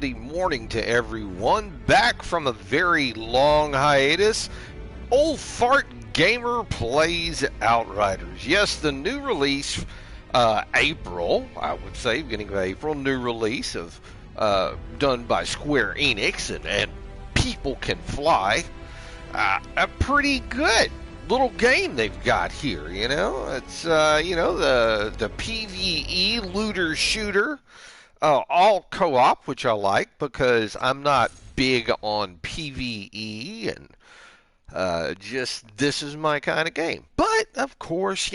Monday morning to everyone. Back from a very long hiatus. Old Fart Gamer plays Outriders. Yes, the new release, April, I would say, beginning of April, new release of done by Square Enix, and People Can Fly. A pretty good little game they've got here. It's the PvE looter shooter. All co-op, which I like because I'm not big on PvE, and just this is my kind of game. But of course,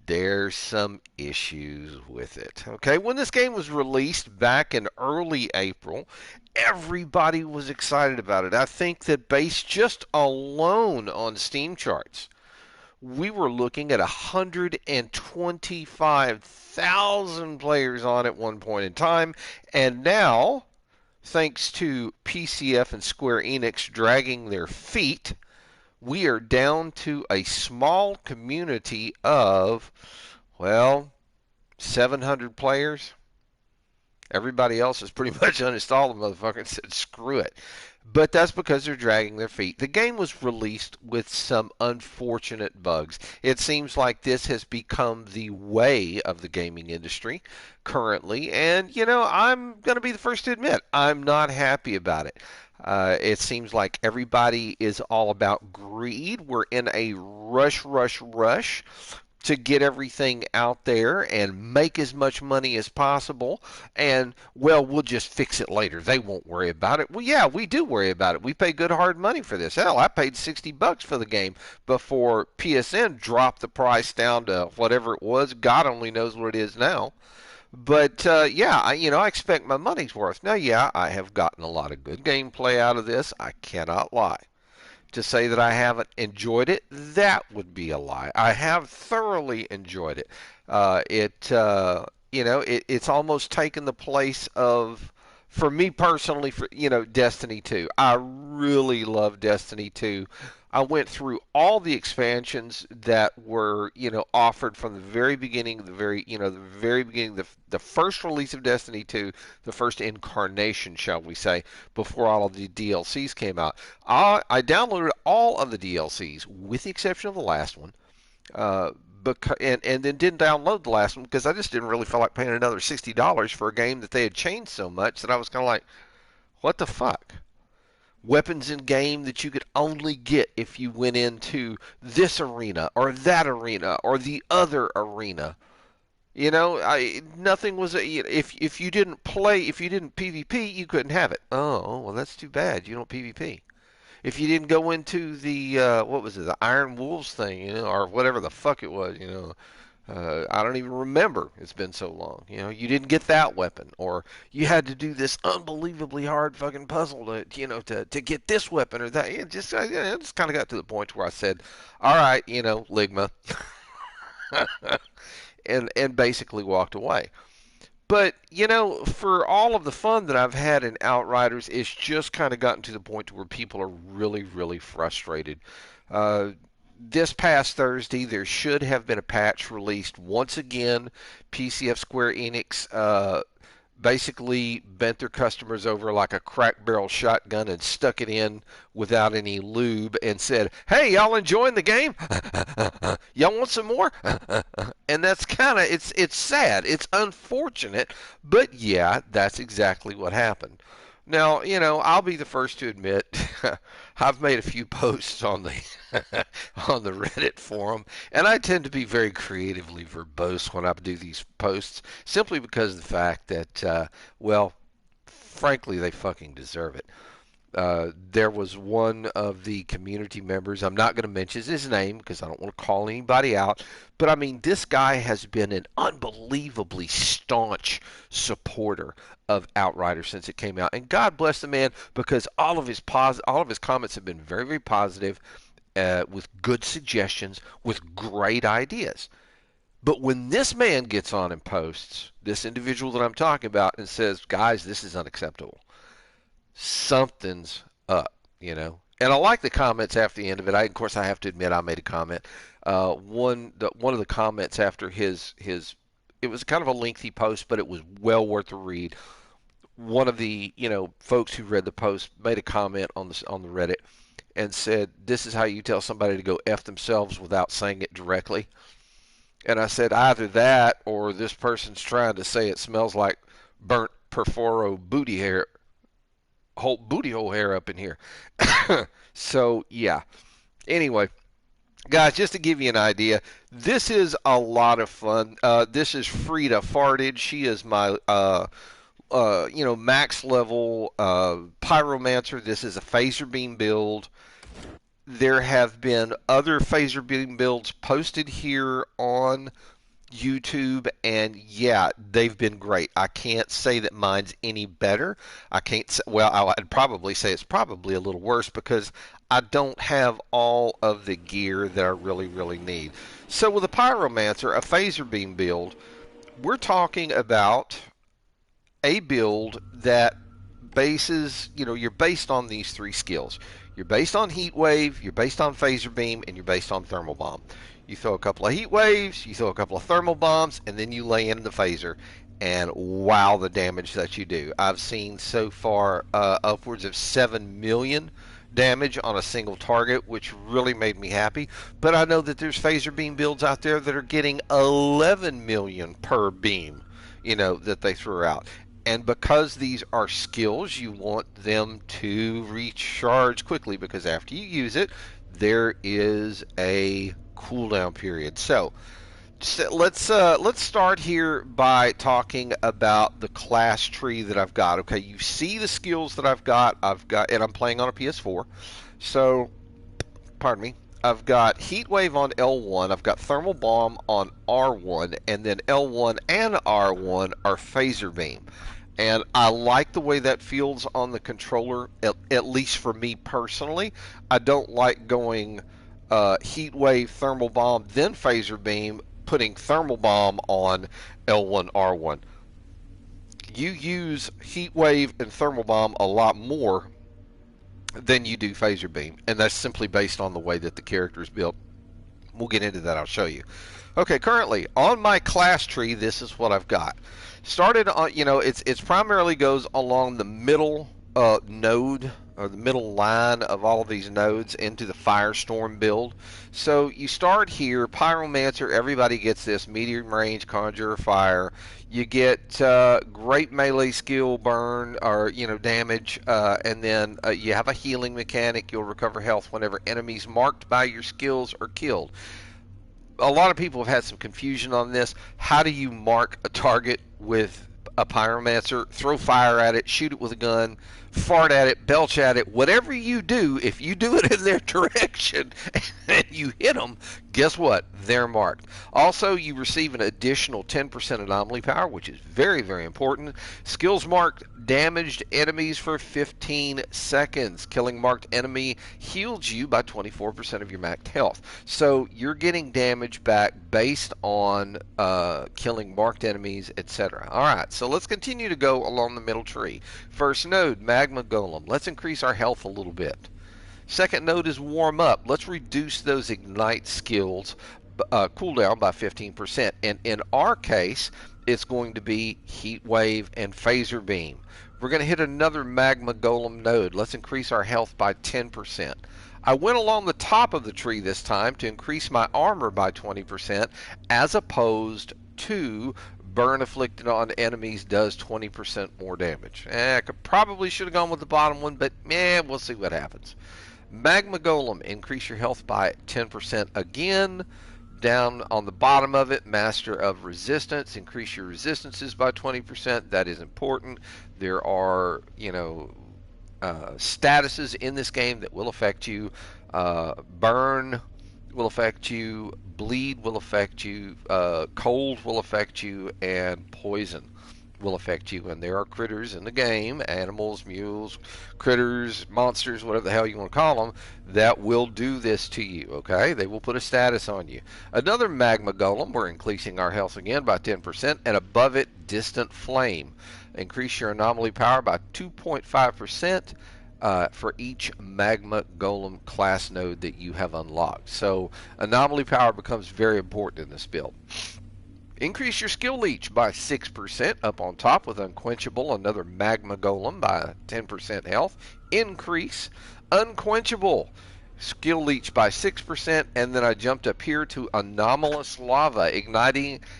there's some issues with it. Okay, when this game was released back in early April, everybody was excited about it. I think that based just alone on Steam charts, we were looking at 125,000 players on at one point in time, and now, thanks to PCF and Square Enix dragging their feet, we are down to a small community of, 700 players. Everybody else has pretty much uninstalled the motherfucker and said, screw it. But that's because they're dragging their feet. The game was released with some unfortunate bugs. It seems like this has become the way of the gaming industry currently. And, I'm going to be the first to admit, I'm not happy about it. It seems like everybody is all about greed. We're in a rush to get everything out there and make as much money as possible, and we'll just fix it later. They won't worry about it. Well, yeah, we do worry about it. We pay good hard money for this. Hell, I paid $60 for the game before PSN dropped the price down to whatever it was. God only knows what it is now. But I expect my money's worth. Now, yeah, I have gotten a lot of good gameplay out of this. I cannot lie. To say that I haven't enjoyed it, that would be a lie. I have thoroughly enjoyed it. It's almost taken the place of, for me personally, Destiny 2. I really love Destiny 2. I went through all the expansions that were, offered from the very beginning, the first release of Destiny 2, the first incarnation, shall we say, before all of the DLCs came out. I downloaded all of the DLCs, with the exception of the last one, and then didn't download the last one because I just didn't really feel like paying another $60 for a game that they had changed so much that I was kind of like, what the fuck? Weapons in game that you could only get if you went into this arena or that arena or the other arena. Nothing was if you didn't PvP, you couldn't have it. Oh, well, that's too bad. You don't PvP. If you didn't go into the the Iron Wolves thing, or whatever the fuck it was, I don't even remember. It's been so long. You didn't get that weapon, or you had to do this unbelievably hard fucking puzzle to get this weapon or that. It just kind of got to the point where I said, all right, Ligma, and basically walked away. But, for all of the fun that I've had in Outriders, it's just kind of gotten to the point where people are really, really frustrated. This past Thursday, there should have been a patch released. Once again, PCF Square Enix basically bent their customers over like a crack barrel shotgun and stuck it in without any lube and said, hey, y'all enjoying the game? Y'all want some more? And that's kind of, it's sad. It's unfortunate, but yeah, that's exactly what happened. Now, I'll be the first to admit I've made a few posts on the on the Reddit forum, and I tend to be very creatively verbose when I do these posts, simply because of the fact that, frankly, they fucking deserve it. There was one of the community members, I'm not going to mention his name because I don't want to call anybody out, but I mean, this guy has been an unbelievably staunch supporter of Outriders since it came out, and God bless the man, because all of his comments have been very, very positive, with good suggestions, with great ideas. But when this man gets on and posts, this individual that I'm talking about, and says, guys, this is unacceptable, something's up, And I like the comments after the end of it. Of course, I have to admit I made a comment. One of the comments after his it was kind of a lengthy post, but it was well worth the read, one of the folks who read the post made a comment on the Reddit and said, "This is how you tell somebody to go f themselves without saying it directly." And I said, either that or this person's trying to say it smells like burnt perforo booty hair, whole booty hole hair up in here. So yeah. Anyway, guys, just to give you an idea, this is a lot of fun. This is Frida Farted. She is my max level pyromancer. This is a phaser beam build. There have been other phaser beam builds posted here on YouTube, and yeah, they've been great. I can't say that mine's any better. I can't say, well, I'd probably say it's probably a little worse because I don't have all of the gear that I really, really need. So with a Pyromancer, a phaser beam build, we're talking about a build that you're based on these three skills. You're based on Heat Wave, you're based on Phaser Beam, and you're based on Thermal Bomb. You throw a couple of Heat Waves, you throw a couple of Thermal Bombs, and then you lay in the Phaser, and wow, the damage that you do. I've seen so far upwards of 7 million damage on a single target, which really made me happy. But I know that there's Phaser Beam builds out there that are getting 11 million per beam, that they throw out. And because these are skills, you want them to recharge quickly because after you use it, there is a cooldown period. So let's start here by talking about the class tree that I've got. Okay, you see the skills that I've got. And I'm playing on a PS4. So, pardon me. I've got Heat Wave on L1, I've got Thermal Bomb on R1, and then L1 and R1 are Phaser Beam. And I like the way that feels on the controller, at least for me personally. I don't like going Heat Wave, Thermal Bomb, then Phaser Beam, putting Thermal Bomb on L1, R1. You use Heat Wave and Thermal Bomb a lot more than you do Phaser Beam, and that's simply based on the way that the character is built. We'll get into that, I'll show you. Okay, currently on my class tree, this is what I've got. Started on, it's primarily goes along the middle node or the middle line of all of these nodes into the Firestorm build. So you start here, Pyromancer, everybody gets this, medium range, Conjurer Fire. You get great melee skill, burn, or, damage, and then you have a healing mechanic. You'll recover health whenever enemies marked by your skills are killed. A lot of people have had some confusion on this. How do you mark a target with a Pyromancer? Throw fire at it, shoot it with a gun, fart at it, belch at it, whatever you do, if you do it in their direction and you hit them, guess what? They're marked. Also, you receive an additional 10% anomaly power, which is very, very important. Skills marked damaged enemies for 15 seconds. Killing marked enemy heals you by 24% of your maxed health. So you're getting damage back based on killing marked enemies, etc. Alright, so let's continue to go along the middle tree. First node, Magma Golem. Let's increase our health a little bit. Second node is Warm Up. Let's reduce those Ignite skills cooldown by 15%. And in our case, it's going to be Heat Wave and Phaser Beam. We're going to hit another Magma Golem node. Let's increase our health by 10%. I went along the top of the tree this time to increase my armor by 20% as opposed to Burn Afflicted on enemies does 20% more damage. I probably should have gone with the bottom one, but we'll see what happens. Magma Golem, increase your health by 10% again. Down on the bottom of it, Master of Resistance, increase your resistances by 20%. That is important. There are, statuses in this game that will affect you. Burn will affect you, bleed will affect you, cold will affect you, and poison will affect you. And there are critters in the game, animals, mules, critters, monsters, whatever the hell you want to call them, that will do this to you, okay? They will put a status on you. Another Magma Golem, we're increasing our health again by 10%, and above it, Distant Flame. Increase your anomaly power by 2.5%. For each Magma Golem class node that you have unlocked. So anomaly power becomes very important in this build. Increase your skill leech by 6% up on top with Unquenchable, another Magma Golem by 10% health. Increase Unquenchable skill leech by 6%, and then I jumped up here to Anomalous Lava,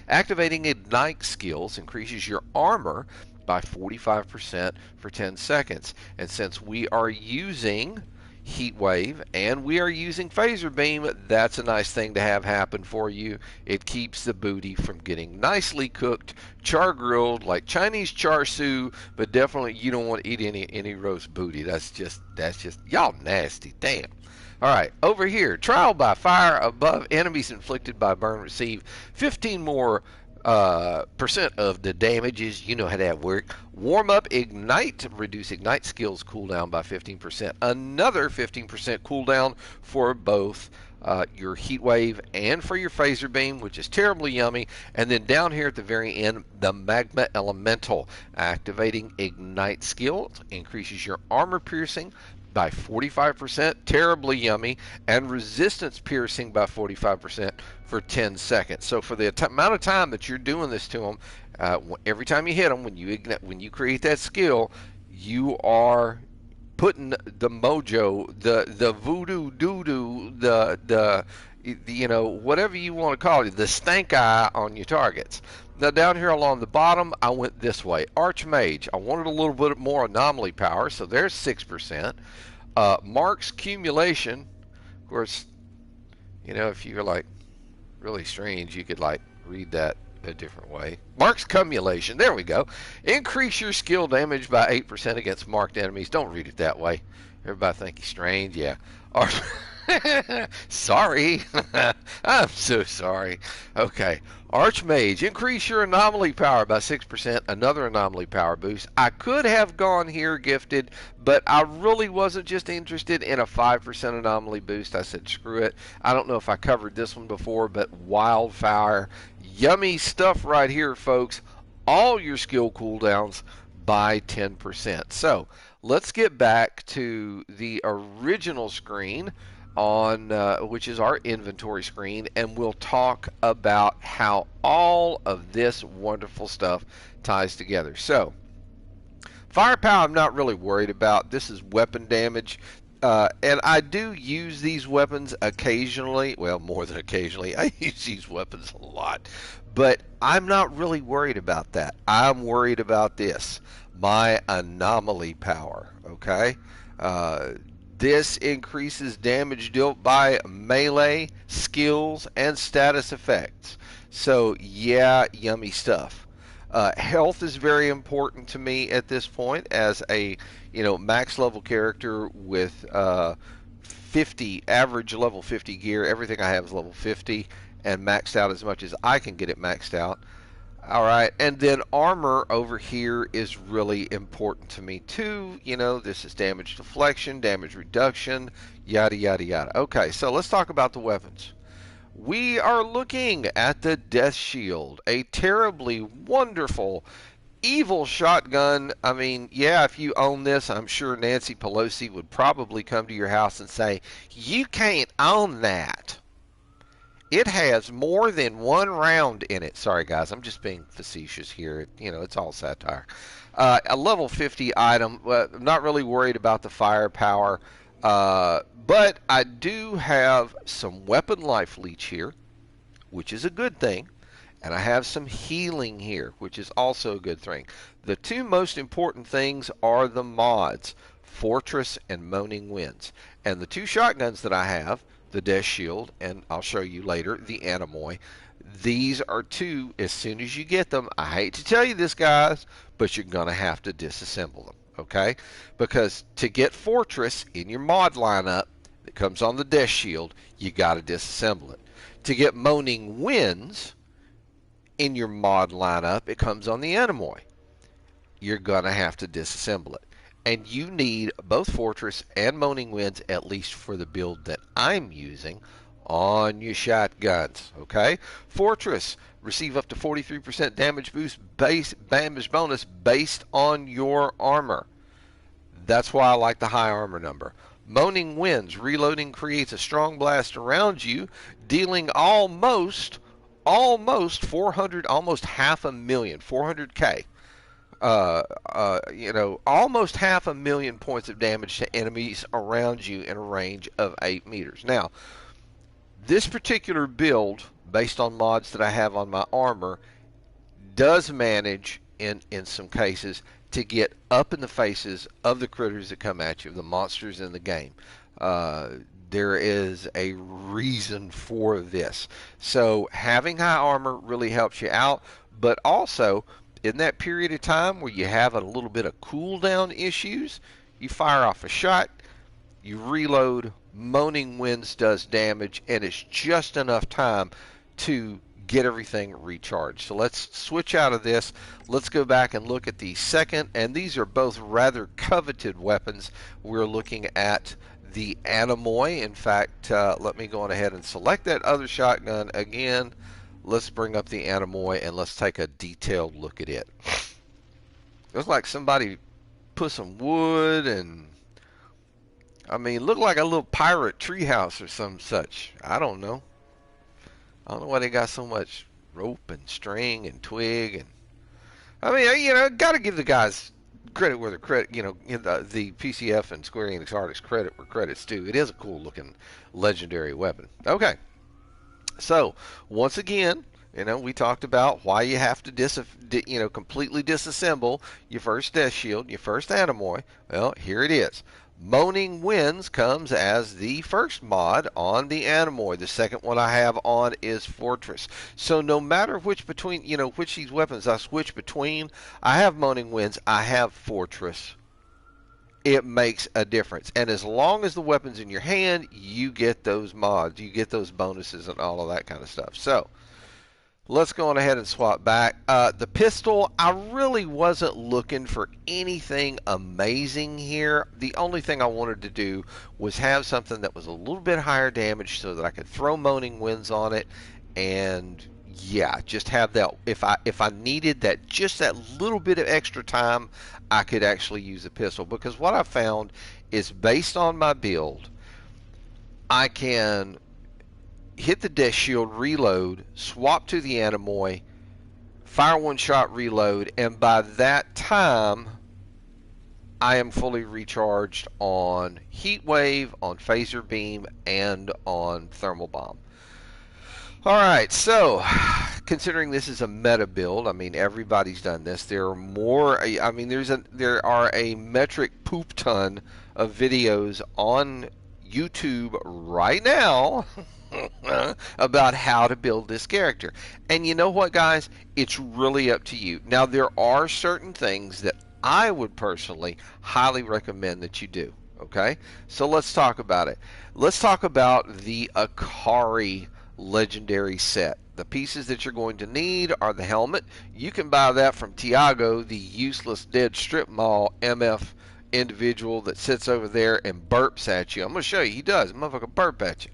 activating Ignite skills, increases your armor by 45% for 10 seconds. And since we are using Heat Wave and we are using Phaser Beam, that's a nice thing to have happen for you. It keeps the booty from getting nicely cooked, char grilled like Chinese char siu, but definitely you don't want to eat any roast booty. That's just y'all nasty. Damn. All right, over here, trial by fire above enemies inflicted by burn receive 15 more percent of the damages. You know how that works. Warm up ignite, reduce ignite skills cooldown by 15%. Another 15% cooldown for both your heat wave and for your phaser beam, which is terribly yummy. And then down here at the very end, the magma elemental, activating ignite skills, increases your armor piercing by 45%, terribly yummy, and resistance piercing by 45% for 10 seconds. So for the amount of time that you're doing this to them, every time you hit them, when you create that skill, you are putting the mojo, the voodoo doo-doo, the you know, whatever you want to call it, the stank eye on your targets. Now down here along the bottom, I went this way. Archmage, I wanted a little bit more anomaly power, so there's 6%. Mark's Cumulation, of course, you know, if you're like really strange, you could like read that a different way. Mark's Cumulation, there we go. Increase your skill damage by 8% against marked enemies. Don't read it that way. Everybody think he's strange, yeah. Sorry. I'm so sorry. Okay. Archmage, increase your anomaly power by 6%. Another anomaly power boost. I could have gone here gifted, but I really wasn't just interested in a 5% anomaly boost. I said, screw it. I don't know if I covered this one before, but Wildfire. Yummy stuff right here, folks. All your skill cooldowns by 10%. So let's get back to the original screen on which is our inventory screen, and we'll talk about how all of this wonderful stuff ties together. So firepower I'm not really worried about. This is weapon damage, and I do use these weapons occasionally. Well, more than occasionally. I use these weapons a lot, but I'm not really worried about that. I'm worried about this, my anomaly power. Okay, this increases damage dealt by melee, skills, and status effects. So yeah, yummy stuff. Health is very important to me at this point as a max level character with 50 average level 50 gear. Everything I have is level 50 and maxed out as much as I can get it maxed out. All right, and then armor over here is really important to me too. This is damage deflection, damage reduction, yada yada yada. Okay, so let's talk about the weapons. We are looking at the Death Shield, a terribly wonderful, evil shotgun. I mean, yeah, if you own this, I'm sure Nancy Pelosi would probably come to your house and say, you can't own that. It has more than one round in it. Sorry, guys, I'm just being facetious here. It's all satire. A level 50 item. I'm not really worried about the firepower, but I do have some weapon life leech here, which is a good thing, and I have some healing here, which is also a good thing. The two most important things are the mods, Fortress and Moaning Winds, and the two shotguns that I have, the Death Shield, and I'll show you later, the Anemoy. These are two, as soon as you get them, I hate to tell you this, guys, but you're going to have to disassemble them, okay? Because to get Fortress in your mod lineup that comes on the Death Shield, you got to disassemble it. To get Moaning Winds in your mod lineup, it comes on the Anemoy. You're going to have to disassemble it. And you need both Fortress and Moaning Winds, at least for the build that I'm using, on your shotguns. Okay? Fortress, receive up to 43% damage damage bonus based on your armor. That's why I like the high armor number. Moaning Winds, reloading creates a strong blast around you, dealing almost almost 400, almost half a million, 400K. Almost half a million points of damage to enemies around you in a range of 8 meters. Now, this particular build, based on mods that I have on my armor, does manage, in some cases, to get up in the faces of the critters that come at you, the monsters in the game. Uh, there is a reason for this. So having high armor really helps you out, but also in that period of time where you have a little bit of cooldown issues, you fire off a shot, you reload, Moaning Winds does damage, and it's just enough time to get everything recharged. So let's switch out of this. Let's go back and look at the second, and these are both rather coveted weapons. We're looking at the Anemoy. In fact, let me go on ahead and select that other shotgun again. Let's bring up the Anemoy and let's take a detailed look at it. Looks like somebody put some wood and, I mean, looked like a little pirate treehouse or some such. I don't know. I don't know why they got so much rope and string and twig. And I mean, got to give the guys credit where the credit, the PCF and Square Enix artists credit where credit's due. It is a cool looking legendary weapon. Okay. So, once again, we talked about why you have to completely disassemble your first Death Shield, your first Anemoy. Well, here it is. Moaning Winds comes as the first mod on the Anemoy. The second one I have on is Fortress. So no matter which these weapons I switch between, I have Moaning Winds, I have Fortress. It makes a difference. And as long as the weapon's in your hand, you get those mods, you get those bonuses and all of that kind of stuff. So let's go on ahead and swap back. The pistol, I really wasn't looking for anything amazing here. The only thing I wanted to do was have something that was a little bit higher damage so that I could throw Moaning Winds on it, and yeah, just have that. If I needed that, just that little bit of extra time, I could actually use a pistol. Because what I found is, based on my build, I can hit the Death Shield, reload, swap to the Anemoy, fire one shot, reload, and by that time, I am fully recharged on Heat Wave, on Phaser Beam, and on Thermal Bomb. Alright, so considering this is a meta build, I mean, everybody's done this. There are more, I mean, there are a metric poop ton of videos on YouTube right now about how to build this character. And you know what, guys? It's really up to you. Now, there are certain things that I would personally highly recommend that you do. Okay? So let's talk about it. Let's talk about the Akari legendary set. The pieces that you're going to need are the helmet. You can buy that from Tiago, the useless dead strip mall MF individual that sits over there and burps at you. I'm going to show you. He does. Motherfucker burp at you.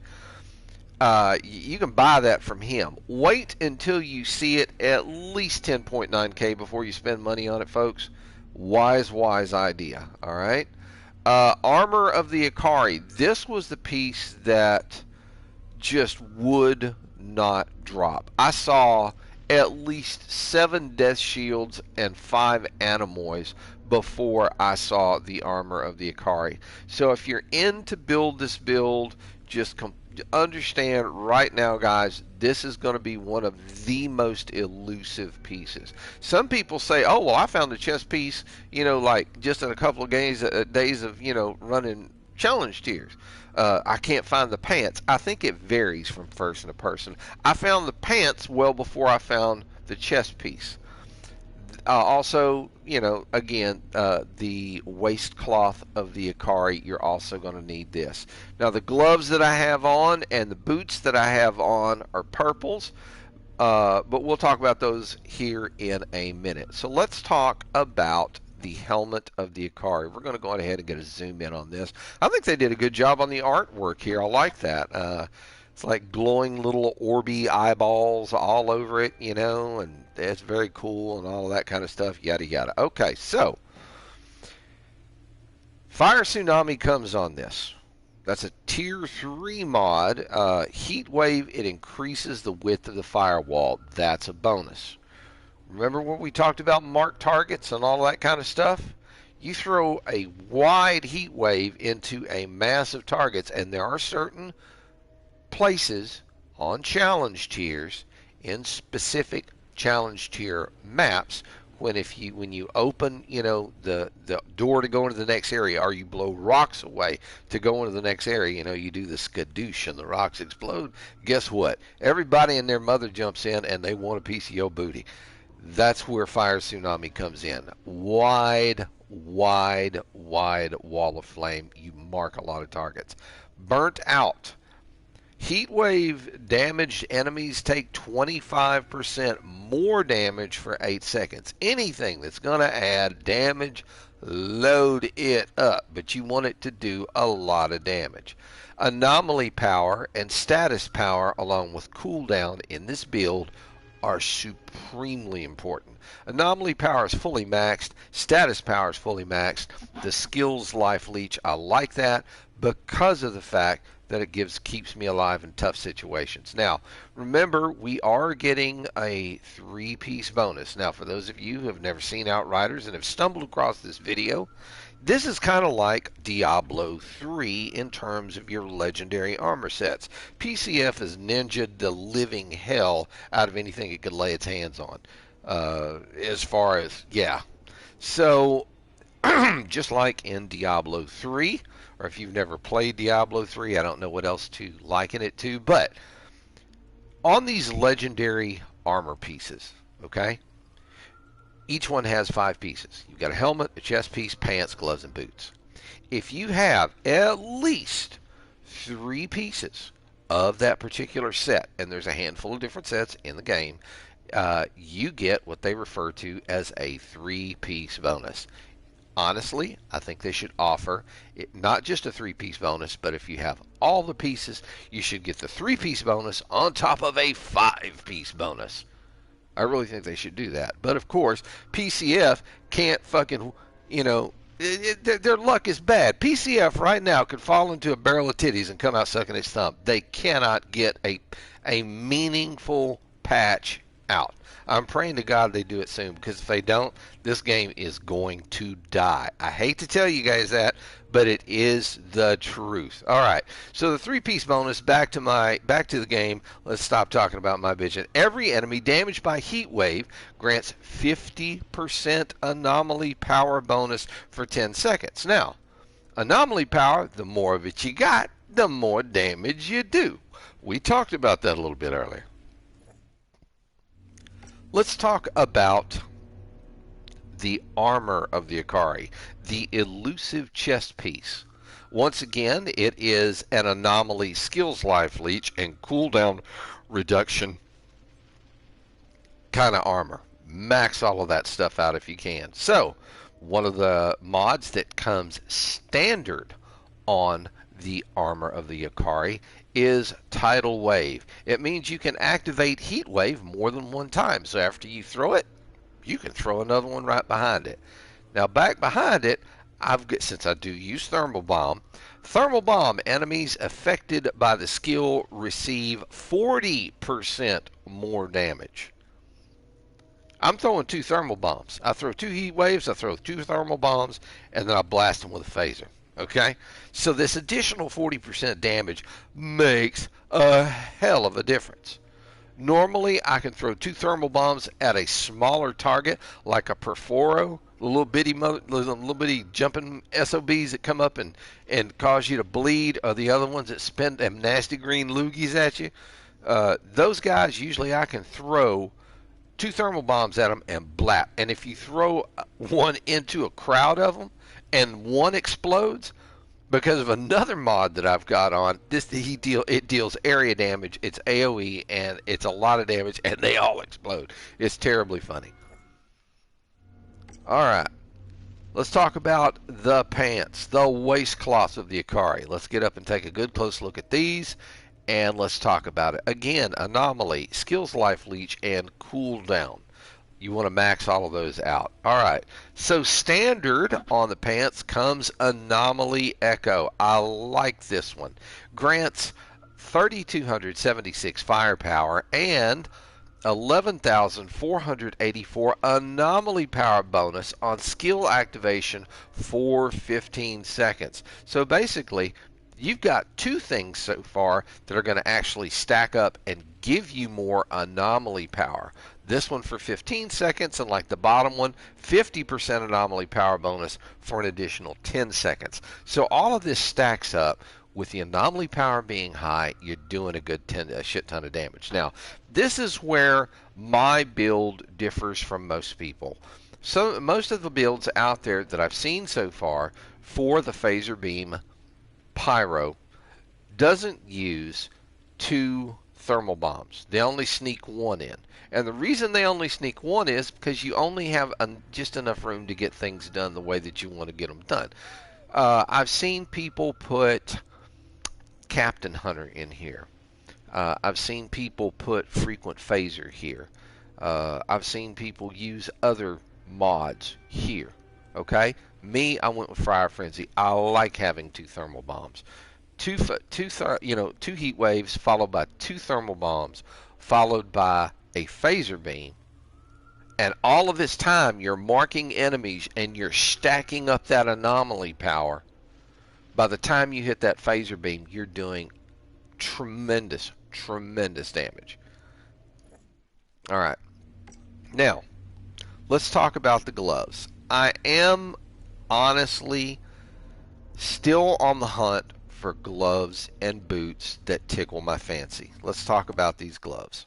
You can buy that from him. Wait until you see it at least 10.9K before you spend money on it, folks. Wise idea. All right. Armor of the Akari. This was the piece that just would not drop. I saw at least 7 Death Shields and 5 Anemoys before I saw the armor of the Akari. So if you're in to build this build, just understand right now, guys, this is going to be one of the most elusive pieces. Some people say, oh, well, I found the chest piece, like just in a couple of days of, running challenge tiers. I can't find the pants. I think it varies from person to person. I found the pants well before I found the chest piece. Also, again, the waistcloth of the Akari, you're also going to need this. Now, the gloves that I have on and the boots that I have on are purples, but we'll talk about those here in a minute. So let's talk about the helmet of the Akari. We're going to go ahead and get a zoom in on this. I think they did a good job on the artwork here. I like that. It's like glowing little orby eyeballs all over it, and it's very cool and all of that kind of stuff, yada yada. Okay, so Fire Tsunami comes on this. That's a tier 3 mod. Heat Wave, it increases the width of the firewall. That's a bonus. Remember when we talked about marked targets and all that kind of stuff? You throw a wide heat wave into a mass of targets, and there are certain places on challenge tiers in specific challenge tier maps when you open the door to go into the next area, or you blow rocks away to go into the next area, you do the skadoosh and the rocks explode. Guess what? Everybody and their mother jumps in and they want a piece of your booty. That's where Fire Tsunami comes in. Wide, wide, wide wall of flame. You mark a lot of targets. Burnt Out. Heat Wave damaged enemies take 25% more damage for 8 seconds. Anything that's going to add damage, load it up, but you want it to do a lot of damage. Anomaly power and status power, along with cooldown in this build, are supremely important. Anomaly power is fully maxed. Status power is fully maxed. The skills life leech, I like that because of the fact that it keeps me alive in tough situations. Now, remember, we are getting a 3-piece bonus. Now, for those of you who have never seen Outriders and have stumbled across this video, this is kind of like Diablo 3 in terms of your legendary armor sets. PCF has ninja'd the living hell out of anything it could lay its hands on. As far as, yeah. So, just like in Diablo 3, or if you've never played Diablo 3, I don't know what else to liken it to, but on these legendary armor pieces, okay, each one has 5 pieces. You've got a helmet, a chest piece, pants, gloves, and boots. If you have at least 3 pieces of that particular set, and there's a handful of different sets in the game, you get what they refer to as a 3-piece bonus. Honestly, I think they should offer not just a 3-piece bonus, but if you have all the pieces, you should get the 3-piece bonus on top of a 5-piece bonus. I really think they should do that. But of course, PCF can't fucking, their luck is bad. PCF right now could fall into a barrel of titties and come out sucking its thumb. They cannot get a meaningful patch out. I'm praying to God they do it soon, because if they don't, this game is going to die. I hate to tell you guys that, but it is the truth. All right, so the 3-piece bonus, back to the game. Let's stop talking about my bitch. Every enemy damaged by heat wave grants 50% anomaly power bonus for 10 seconds. Now, anomaly power, the more of it you got, the more damage you do. We talked about that a little bit earlier. Let's talk about the armor of the Akari, the elusive chest piece. Once again, it is an anomaly skills life leech and cooldown reduction kind of armor. Max all of that stuff out if you can. So, one of the mods that comes standard on the armor of the Akari is Tidal Wave. It means you can activate Heat Wave more than one time. So after you throw it, you can throw another one right behind it. Now back behind it, since I do use Thermal Bomb, enemies affected by the skill receive 40% more damage. I'm throwing 2 thermal bombs. I throw 2 heat waves, I throw 2 thermal bombs, and then I blast them with a phaser. Okay? So this additional 40% damage makes a hell of a difference. Normally, I can throw 2 thermal bombs at a smaller target, like a Perforo, little bitty jumping SOBs that come up and cause you to bleed, or the other ones that spin them nasty green loogies at you. Those guys, usually I can throw 2 thermal bombs at them and blap. And if you throw one into a crowd of them and one explodes, because of another mod that I've got on, it deals area damage, it's AoE, and it's a lot of damage, and they all explode. It's terribly funny. Alright, let's talk about the pants, the waistcloths of the Akari. Let's get up and take a good close look at these, and let's talk about it. Again, anomaly, skills life leech, and cooldown. You want to max all of those out. All right. So standard on the pants comes Anomaly Echo. I like this one. Grants 3,276 firepower and 11,484 anomaly power bonus on skill activation for 15 seconds. So basically, you've got two things so far that are going to actually stack up and give you more anomaly power. This one for 15 seconds, and like the bottom one, 50% anomaly power bonus for an additional 10 seconds. So all of this stacks up. With the anomaly power being high, you're doing a shit ton of damage. Now, this is where my build differs from most people. So most of the builds out there that I've seen so far for the Phaser Beam Pyro doesn't use two thermal bombs. They only sneak one in. And the reason they only sneak one is because you only have just enough room to get things done the way that you want to get them done. I've seen people put Captain Hunter in here. I've seen people put Frequent Phaser here. I've seen people use other mods here. Okay? Me, I went with Fire Frenzy. I like having two thermal bombs. Two heat waves followed by two thermal bombs, followed by a phaser beam. And all of this time, you're marking enemies and you're stacking up that anomaly power. By the time you hit that phaser beam, you're doing tremendous, tremendous damage. All right. Now, let's talk about the gloves. I am honestly still on the hunt for gloves and boots that tickle my fancy. Let's talk about these gloves.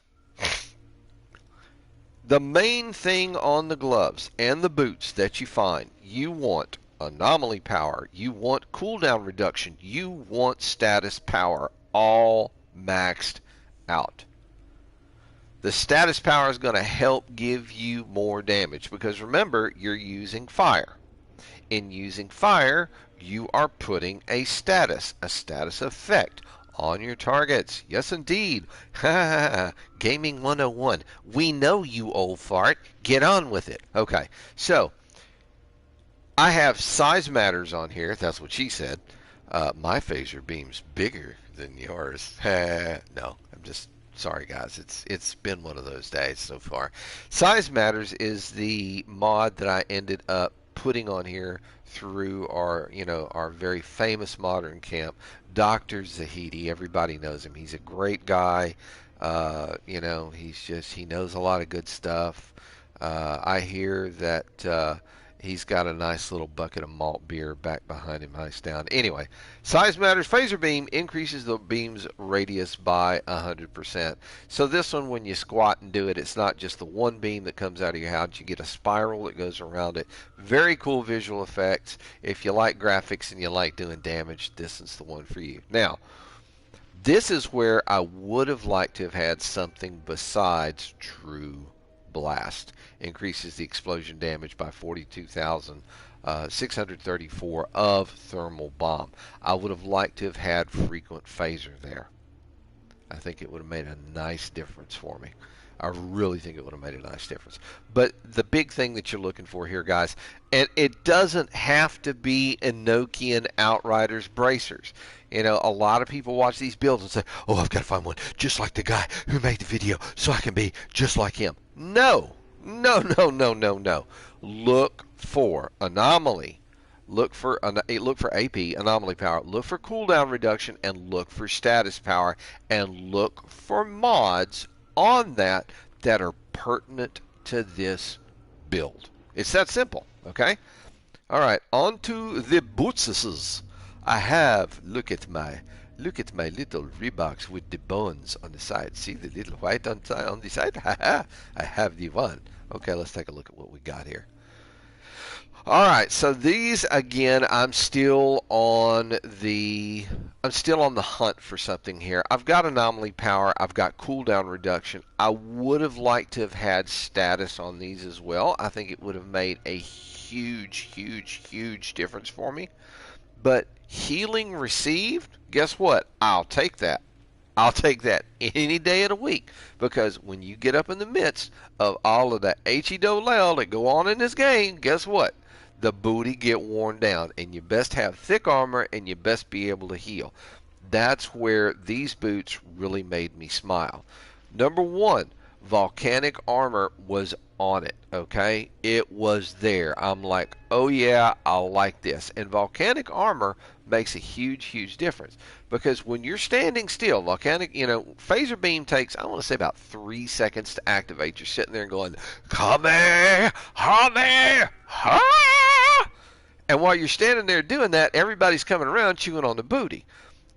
The main thing on the gloves and the boots that you find, you want anomaly power, you want cooldown reduction, you want status power, all maxed out. The status power is going to help give you more damage because remember, you're using fire. In using fire, you are putting a status effect on your targets. Yes, indeed. Gaming 101. We know you, old fart. Get on with it. Okay, so I have size matters on here. That's what she said. My phaser beam's bigger than yours. No, I'm just sorry, guys. It's been one of those days so far. Size matters is the mod that I ended up putting on here through our very famous modern camp, Dr. Zahidi. Everybody knows him. He's a great guy. He knows a lot of good stuff. I hear that he's got a nice little bucket of malt beer back behind him, ice down. Anyway, size matters. Phaser beam increases the beam's radius by 100%. So this one, when you squat and do it, it's not just the one beam that comes out of your house. You get a spiral that goes around it. Very cool visual effects. If you like graphics and you like doing damage, this is the one for you. Now, this is where I would have liked to have had something besides True Blast. Increases the explosion damage by 42,634 of thermal bomb. I would have liked to have had Frequent Phaser there. I think it would have made a nice difference for me. I really think it would have made a nice difference. But the big thing that you're looking for here, guys, and it doesn't have to be Enochian Outriders bracers. You know, a lot of people watch these builds and say, oh, I've got to find one just like the guy who made the video so I can be just like him. No. No. Look for anomaly. Look for AP, anomaly power. Look for cooldown reduction, and look for status power, and look for mods on that are pertinent to this build. It's that simple, okay? All right, on to the bootses. I have look at my little Reeboks with the bones on the side. See the little white on the side? I have the one. Okay, let's take a look at what we got here. All right, so these again, I'm still on the hunt for something here. I've got anomaly power, I've got cooldown reduction. I would have liked to have had status on these as well. I think it would have made a huge difference for me. But healing received, guess what? I'll take that. I'll take that any day of the week, because when you get up in the midst of all of the he-do-lel that go on in this game, guess what? The booty get worn down, and you best have thick armor, and you best be able to heal. That's where these boots really made me smile. Number one, volcanic armor was on it, okay? It was there. I'm like, oh yeah, I like this. And volcanic armor makes a huge, huge difference, because when you're standing still, volcanic, phaser beam takes, I want to say, about 3 seconds to activate. You're sitting there and going, come here, ha! And while you're standing there doing that, everybody's coming around chewing on the booty.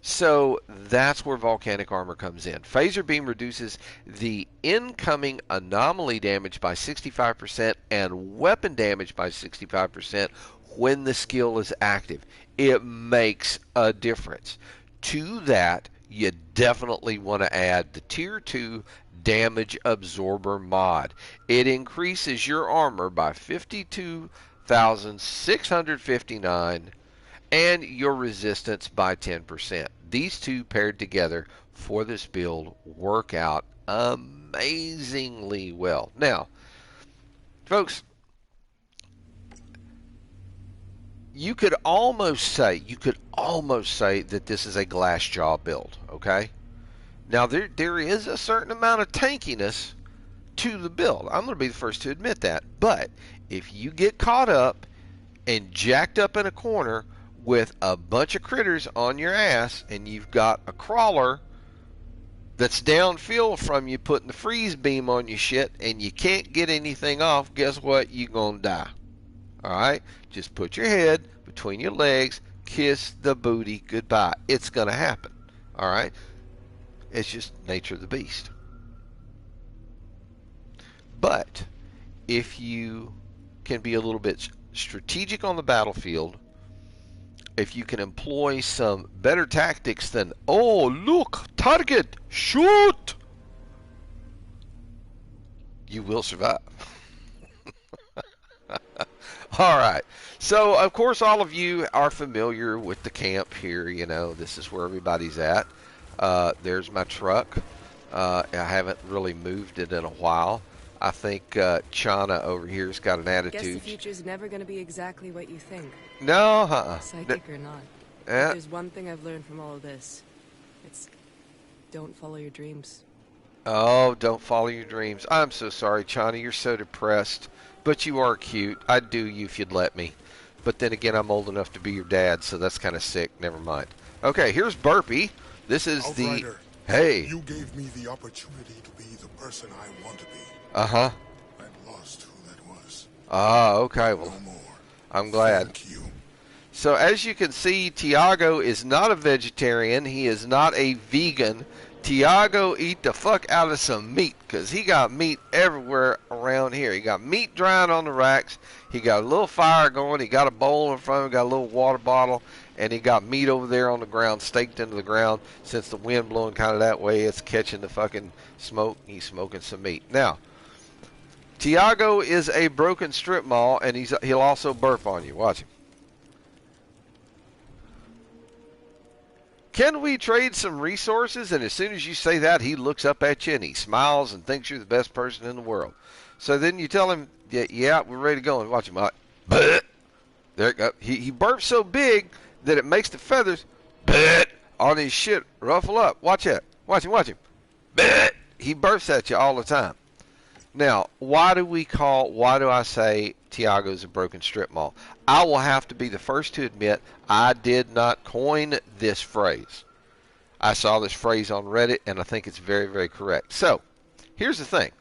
So that's where volcanic armor comes in. Phaser beam reduces the incoming anomaly damage by 65% and weapon damage by 65% when the skill is active. It makes a difference. To that, you definitely want to add the Tier 2 Damage Absorber mod. It increases your armor by 52,659 and your resistance by 10%. These two paired together for this build work out amazingly well. Now, folks, you could almost say that this is a glass jaw build, okay? Now, there is a certain amount of tankiness to the build. I'm going to be the first to admit that. But if you get caught up and jacked up in a corner with a bunch of critters on your ass, and you've got a crawler that's downfield from you putting the freeze beam on your shit, and you can't get anything off, guess what? You're going to die. Alright? Just put your head between your legs, kiss the booty goodbye. It's going to happen. Alright? It's just nature of the beast. But if you can be a little bit strategic on the battlefield, if you can employ some better tactics than, oh, look, target, shoot, you will survive. All right. So, of course, all of you are familiar with the camp here. You know, this is where everybody's at. There's my truck. I haven't really moved it in a while. I think Chana over here's got an attitude. Guess the future's never going to be exactly what you think. No, Psychic or not. Yeah. There's one thing I've learned from all of this. It's don't follow your dreams. Oh, don't follow your dreams. I'm so sorry, Chana. You're so depressed. But you are cute. I'd do you if you'd let me. But then again, I'm old enough to be your dad, so that's kind of sick. Never mind. Okay, here's Burpee. This is Outrider, Hey. You gave me the opportunity to be the person I want to be. Uh-huh. I've lost who that was. Ah, okay. Well, No more. I'm glad. Thank you. So as you can see, Tiago is not a vegetarian. He is not a vegan. Tiago eat the fuck out of some meat, because he got meat everywhere around here. He got meat drying on the racks. He got a little fire going. He got a bowl in front of him, got a little water bottle, and he got meat over there on the ground, staked into the ground. Since the wind blowing kind of that way, it's catching the fucking smoke. He's smoking some meat. Now, Tiago is a broken strip mall, and he'll also burp on you. Watch him. Can we trade some resources? And as soon as you say that, he looks up at you and he smiles and thinks you're the best person in the world. So then you tell him, yeah, we're ready to go. And watch him. There it goes. He burps so big that it makes the feathers on his shit ruffle up. Watch it. Watch him. He burps at you all the time. Now, why do I say Tiago's a broken strip mall? I will have to be the first to admit I did not coin this phrase. I saw this phrase on Reddit, and I think it's very, very correct. So, here's the thing.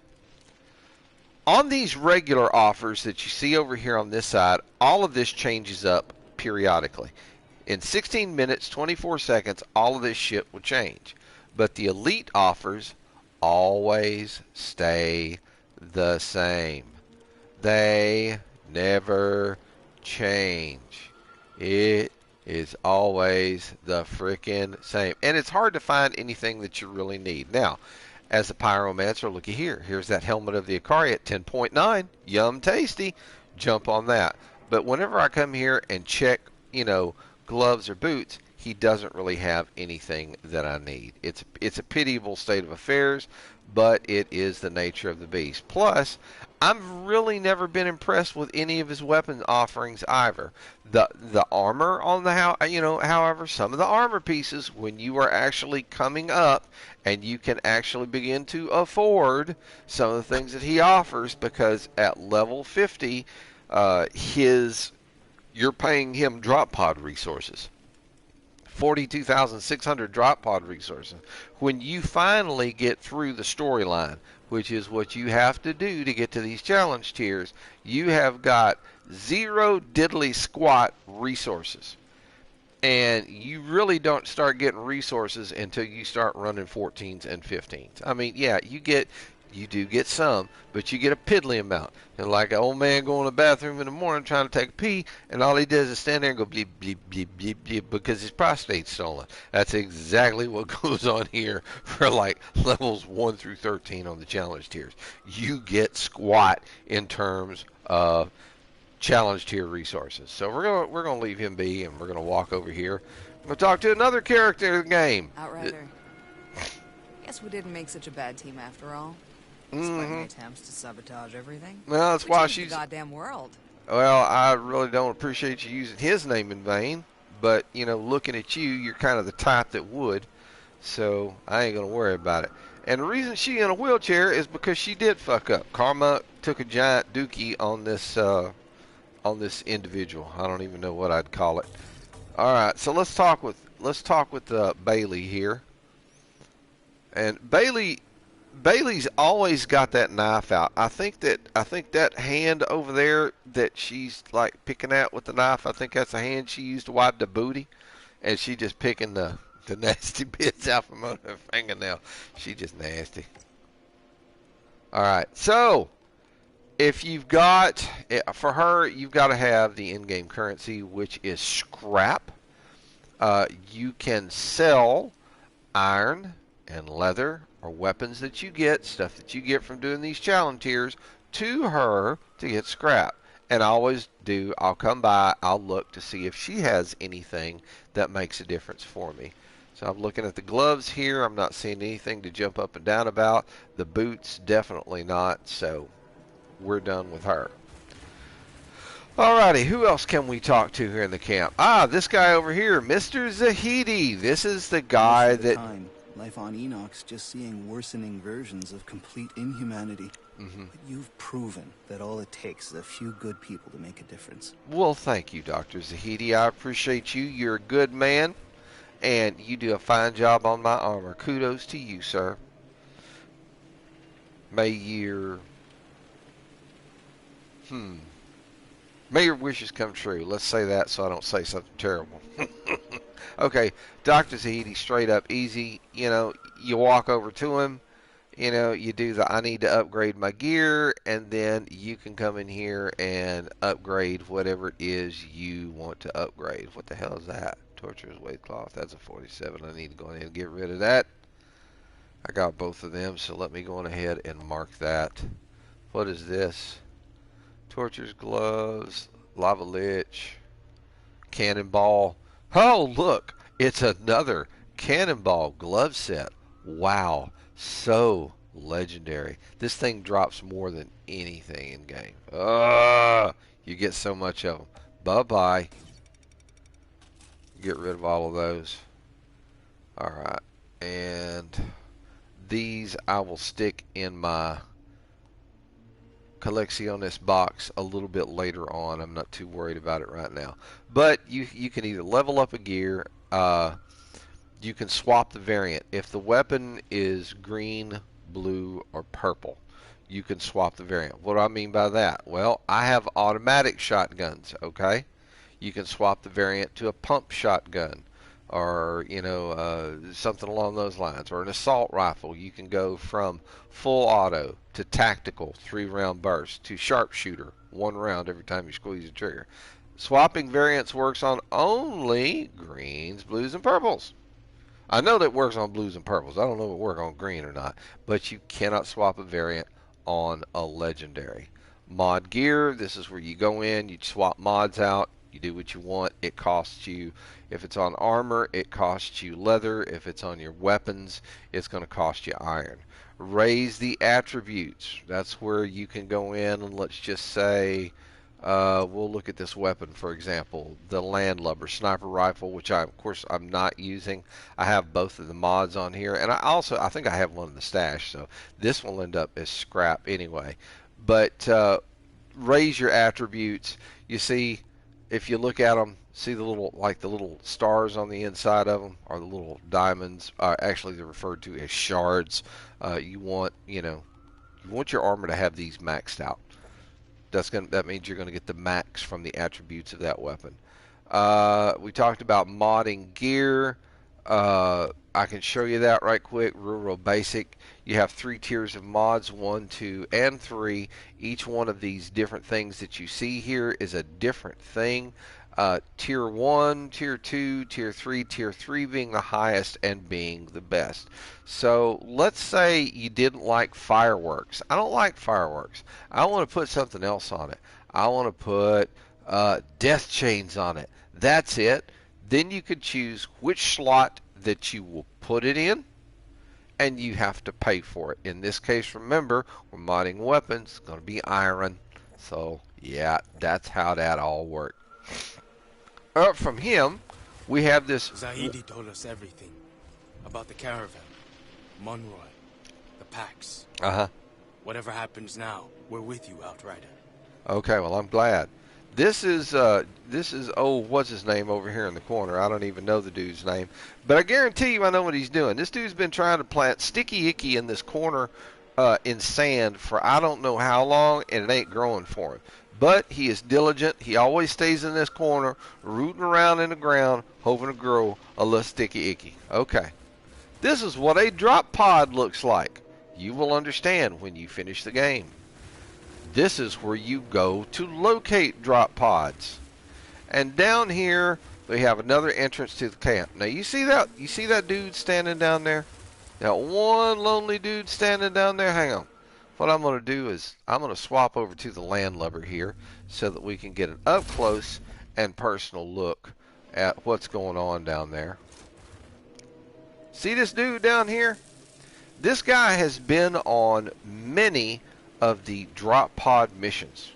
On these regular offers that you see over here on this side, all of this changes up periodically. In 16 minutes, 24 seconds, all of this shit will change. But the elite offers always stay the same. They never change. It is always the frickin' same. And it's hard to find anything that you really need. Now, as a pyromancer, looky here. Here's that helmet of the Ikari at 10.9. Yum tasty. Jump on that. But whenever I come here and check, gloves or boots, he doesn't really have anything that I need. It's a pitiable state of affairs, but it is the nature of the beast. Plus, I've really never been impressed with any of his weapon offerings either. The armor on the however, some of the armor pieces, when you are actually coming up and you can actually begin to afford some of the things that he offers, because at level 50, his you're paying him drop pod resources. 42,600 drop pod resources. When you finally get through the storyline, which is what you have to do to get to these challenge tiers, you have got zero diddly squat resources. And you really don't start getting resources until you start running 14s and 15s. I mean, yeah, you do get some, but you get a piddly amount. And like an old man going to the bathroom in the morning trying to take a pee, and all he does is stand there and go bleep, bleep, bleep, bleep, bleep, because his prostate's stolen. That's exactly what goes on here for like levels 1 through 13 on the challenge tiers. You get squat in terms of challenge tier resources. So we're gonna leave him be, and we're gonna walk over here. I'm gonna talk to another character in the game. Outrider. Guess we didn't make such a bad team after all. Despite my attempts to sabotage everything. Well, that's We why changed the she's. goddamn world. Well, I really don't appreciate you using his name in vain, but looking at you, you're kind of the type that would. So I ain't gonna worry about it. And the reason she in a wheelchair is because she did fuck up. Karma took a giant dookie on this individual. I don't even know what I'd call it. All right, so let's talk with Bailey here. And Bailey's always got that knife out. I think that hand over there that she's like picking at with the knife, I think that's a hand she used to wipe the booty, and she just picking the nasty bits out from under her fingernail. She just nasty. All right, so if you've got, for her, you've got to have the in-game currency, which is scrap. You can sell iron and leather or weapons that you get, stuff that you get from doing these challenge tiers, to her to get scrap. And I always do, I'll come by, I'll look to see if she has anything that makes a difference for me. So I'm looking at the gloves here. I'm not seeing anything to jump up and down about. The boots, definitely not. So we're done with her. Alrighty, who else can we talk to here in the camp? This guy over here, Mr. Zahidi. This is the guy Most of the that... time, life on Enoch's just seeing worsening versions of complete inhumanity. But you've proven that all it takes is a few good people to make a difference. Well, thank you, Dr. Zahidi. I appreciate you. You're a good man, and you do a fine job on my armor. Kudos to you, sir. May your wishes come true. Let's say that so I don't say something terrible. Okay, Dr. Zahidi, straight up, easy. You walk over to him. You do the I need to upgrade my gear, and then you can come in here and upgrade whatever it is you want to upgrade. What the hell is that? Torturer's weight cloth. That's a 47. I need to go ahead and get rid of that. I got both of them, so let me go on ahead and mark that. What is this? Torturer's gloves, lava lich, cannonball. Oh, look, it's another cannonball glove set. Wow, so legendary. This thing drops more than anything in game. You get so much of them. Bye-bye. Get rid of all of those. Alright, and these I will stick in my Collecciones box a little bit later on. I'm not too worried about it right now. But you can either level up a gear, you can swap the variant. If the weapon is green, blue, or purple, you can swap the variant. What do I mean by that? Well, I have automatic shotguns, okay? You can swap the variant to a pump shotgun, or something along those lines, or an assault rifle. You can go from full auto to tactical 3-round burst to sharpshooter, 1 round every time you squeeze the trigger. Swapping variants works on only greens, blues, and purples. I know that works on blues and purples. I don't know if it works on green or not, but you cannot swap a variant on a legendary. Mod gear, this is where you go in, you swap mods out, You do what you want. It costs you, if it's on armor, it costs you leather. If it's on your weapons, it's going to cost you iron. Raise the attributes. That's where you can go in and let's just say, we'll look at this weapon, for example, the landlubber sniper rifle, which of course I'm not using. I have both of the mods on here, and I think I have one in the stash, so this will end up as scrap anyway. But raise your attributes. You see, if you look at them, see the little, like the little stars on the inside of them, or the little diamonds. Actually, they're referred to as shards. You want, you want your armor to have these maxed out. That means you're going to get the max from the attributes of that weapon. We talked about modding gear. I can show you that right quick, real basic. You have 3 tiers of mods, 1, 2, and 3. Each one of these different things that you see here is a different thing. Tier 1, Tier 2, Tier 3, Tier 3 being the highest and being the best. So let's say you didn't like fireworks. I don't like fireworks. I want to put something else on it. I want to put death chains on it. That's it. Then you could choose which slot that you will put it in, and you have to pay for it. In this case, remember, we're modding weapons. It's going to be iron. So, yeah, that's how that all works. Up from him, we have this... Zahidi told us everything about the caravan, Monroy, the packs. Uh-huh. Whatever happens now, we're with you, Outrider. Okay, well, I'm glad. This is oh, what's his name over here in the corner? I don't even know the dude's name, but I guarantee you I know what he's doing. This dude's been trying to plant sticky icky in this corner in sand for I don't know how long, and it ain't growing for him. But he is diligent. He always stays in this corner, rooting around in the ground, hoping to grow a little sticky icky. Okay, this is what a drop pod looks like. You will understand when you finish the game. This is where you go to locate drop pods. And down here, they have another entrance to the camp. Now, you see that? You see that dude standing down there? That one lonely dude standing down there? Hang on. What I'm going to do is I'm going to swap over to the landlubber here so that we can get an up-close and personal look at what's going on down there. See this dude down here? This guy has been on many of the drop pod missions,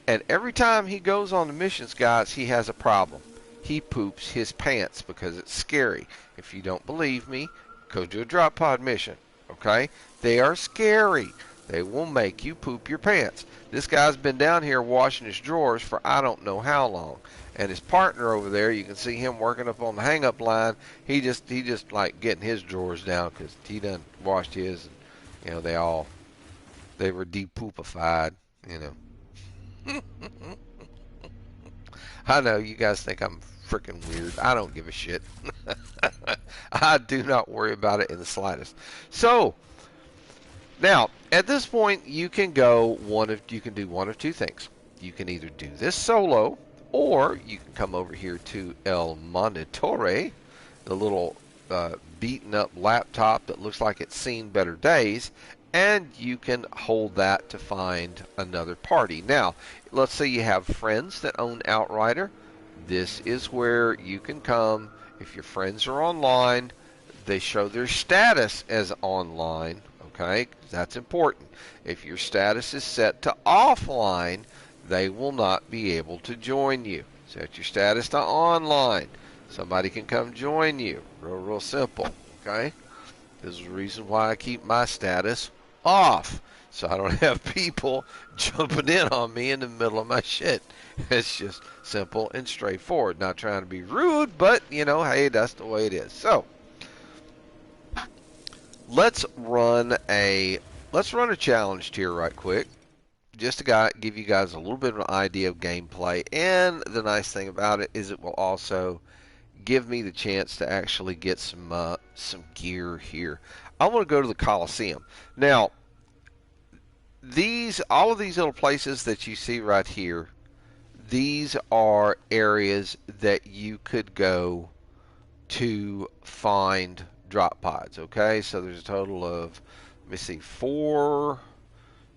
and every time he goes on the missions, guys, he has a problem. He poops his pants because it's scary. If you don't believe me, go to a drop pod mission. Okay, they are scary. They will make you poop your pants. This guy's been down here washing his drawers for I don't know how long, and his partner over there, you can see him working up on the hang-up line. He just like getting his drawers down because he done washed his, and they were de-poopified, I know you guys think I'm freaking weird. I don't give a shit. I do not worry about it in the slightest. So now at this point, you can do one of 2 things. You can either do this solo, or you can come over here to El Monitore, the little beaten up laptop that looks like it's seen better days, and you can hold that to find another party. Now, let's say you have friends that own Outrider. This is where you can come. If your friends are online, they show their status as online, okay? That's important. If your status is set to offline, they will not be able to join you. Set your status to online. Somebody can come join you. Real simple, okay? This is the reason why I keep my status off, so I don't have people jumping in on me in the middle of my shit. It's just simple and straightforward. Not trying to be rude, but hey, that's the way it is. So let's run a challenge here right quick, just to give you guys a little bit of an idea of gameplay. And the nice thing about it is it will also give me the chance to actually get some gear here. I want to go to the Coliseum. Now, all of these little places that you see right here, these are areas that you could go to find drop pods. Okay, so there's a total of, let me see, 4,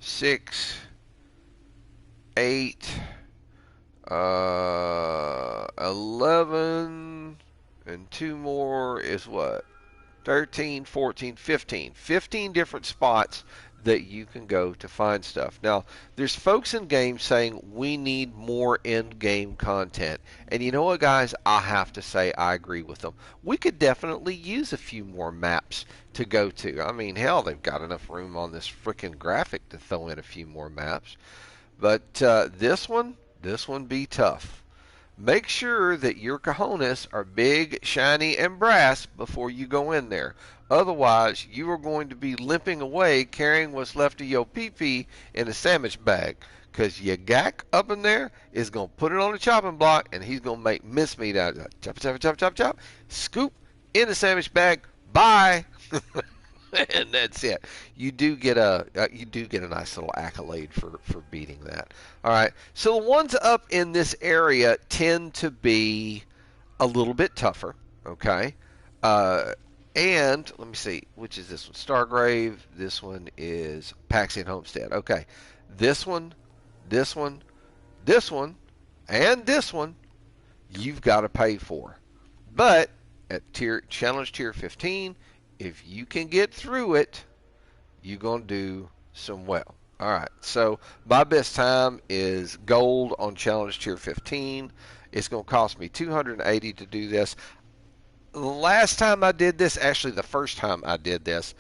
6, 8, 11 and two more is what? 13, 14, 15. 15 different spots that you can go to find stuff. Now, there's folks in games saying we need more in-game content. And you know what, guys? I have to say I agree with them. We could definitely use a few more maps to go to. I mean, hell, they've got enough room on this freaking graphic to throw in a few more maps. But this one be tough. Make sure that your cojones are big, shiny, and brass before you go in there. Otherwise, you are going to be limping away carrying what's left of your pee-pee in a sandwich bag. Because your gack up in there is going to put it on the chopping block, and he's going to make mincemeat out of it. Chop, chop, chop, chop, chop. Scoop in the sandwich bag. Bye. And that's it. You do get a nice little accolade for beating that. All right. So the ones up in this area tend to be a little bit tougher. Okay. Uh, and let me see, which is this one? Stargrave. This one is Paxian Homestead. Okay. This one, this one, this one, and this one you've got to pay for. But at challenge tier 15, if you can get through it, you're going to do some well. All right, so my best time is gold on challenge tier 15. It's going to cost me 280 to do this. The last time I did this, actually the first time I did this,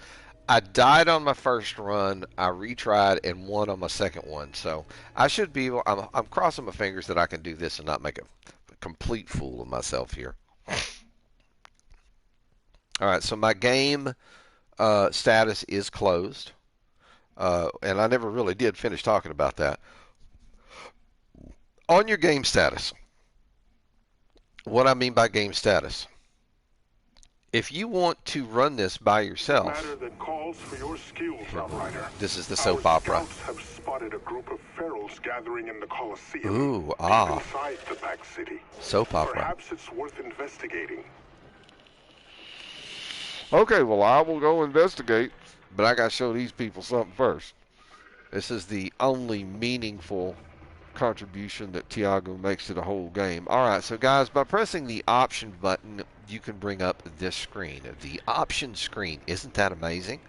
I died on my first run. I retried and won on my second one. So I should be able, I'm crossing my fingers that I can do this and not make a complete fool of myself here. All right, so my game status is closed. And I never really did finish talking about that. On your game status, what I mean by game status, if you want to run this by yourself, Matter that calls for your skills, Outrider. this is the soap Our opera. scouts have spotted a group of ferals gathering in the Colosseum. Ooh, deep inside the back city. Soap opera. Perhaps it's worth investigating. Okay, well, I will go investigate, but I got to show these people something first. This is the only meaningful contribution that Tiago makes to the whole game. All right, so guys, by pressing the option button, you can bring up this screen. The option screen, isn't that amazing?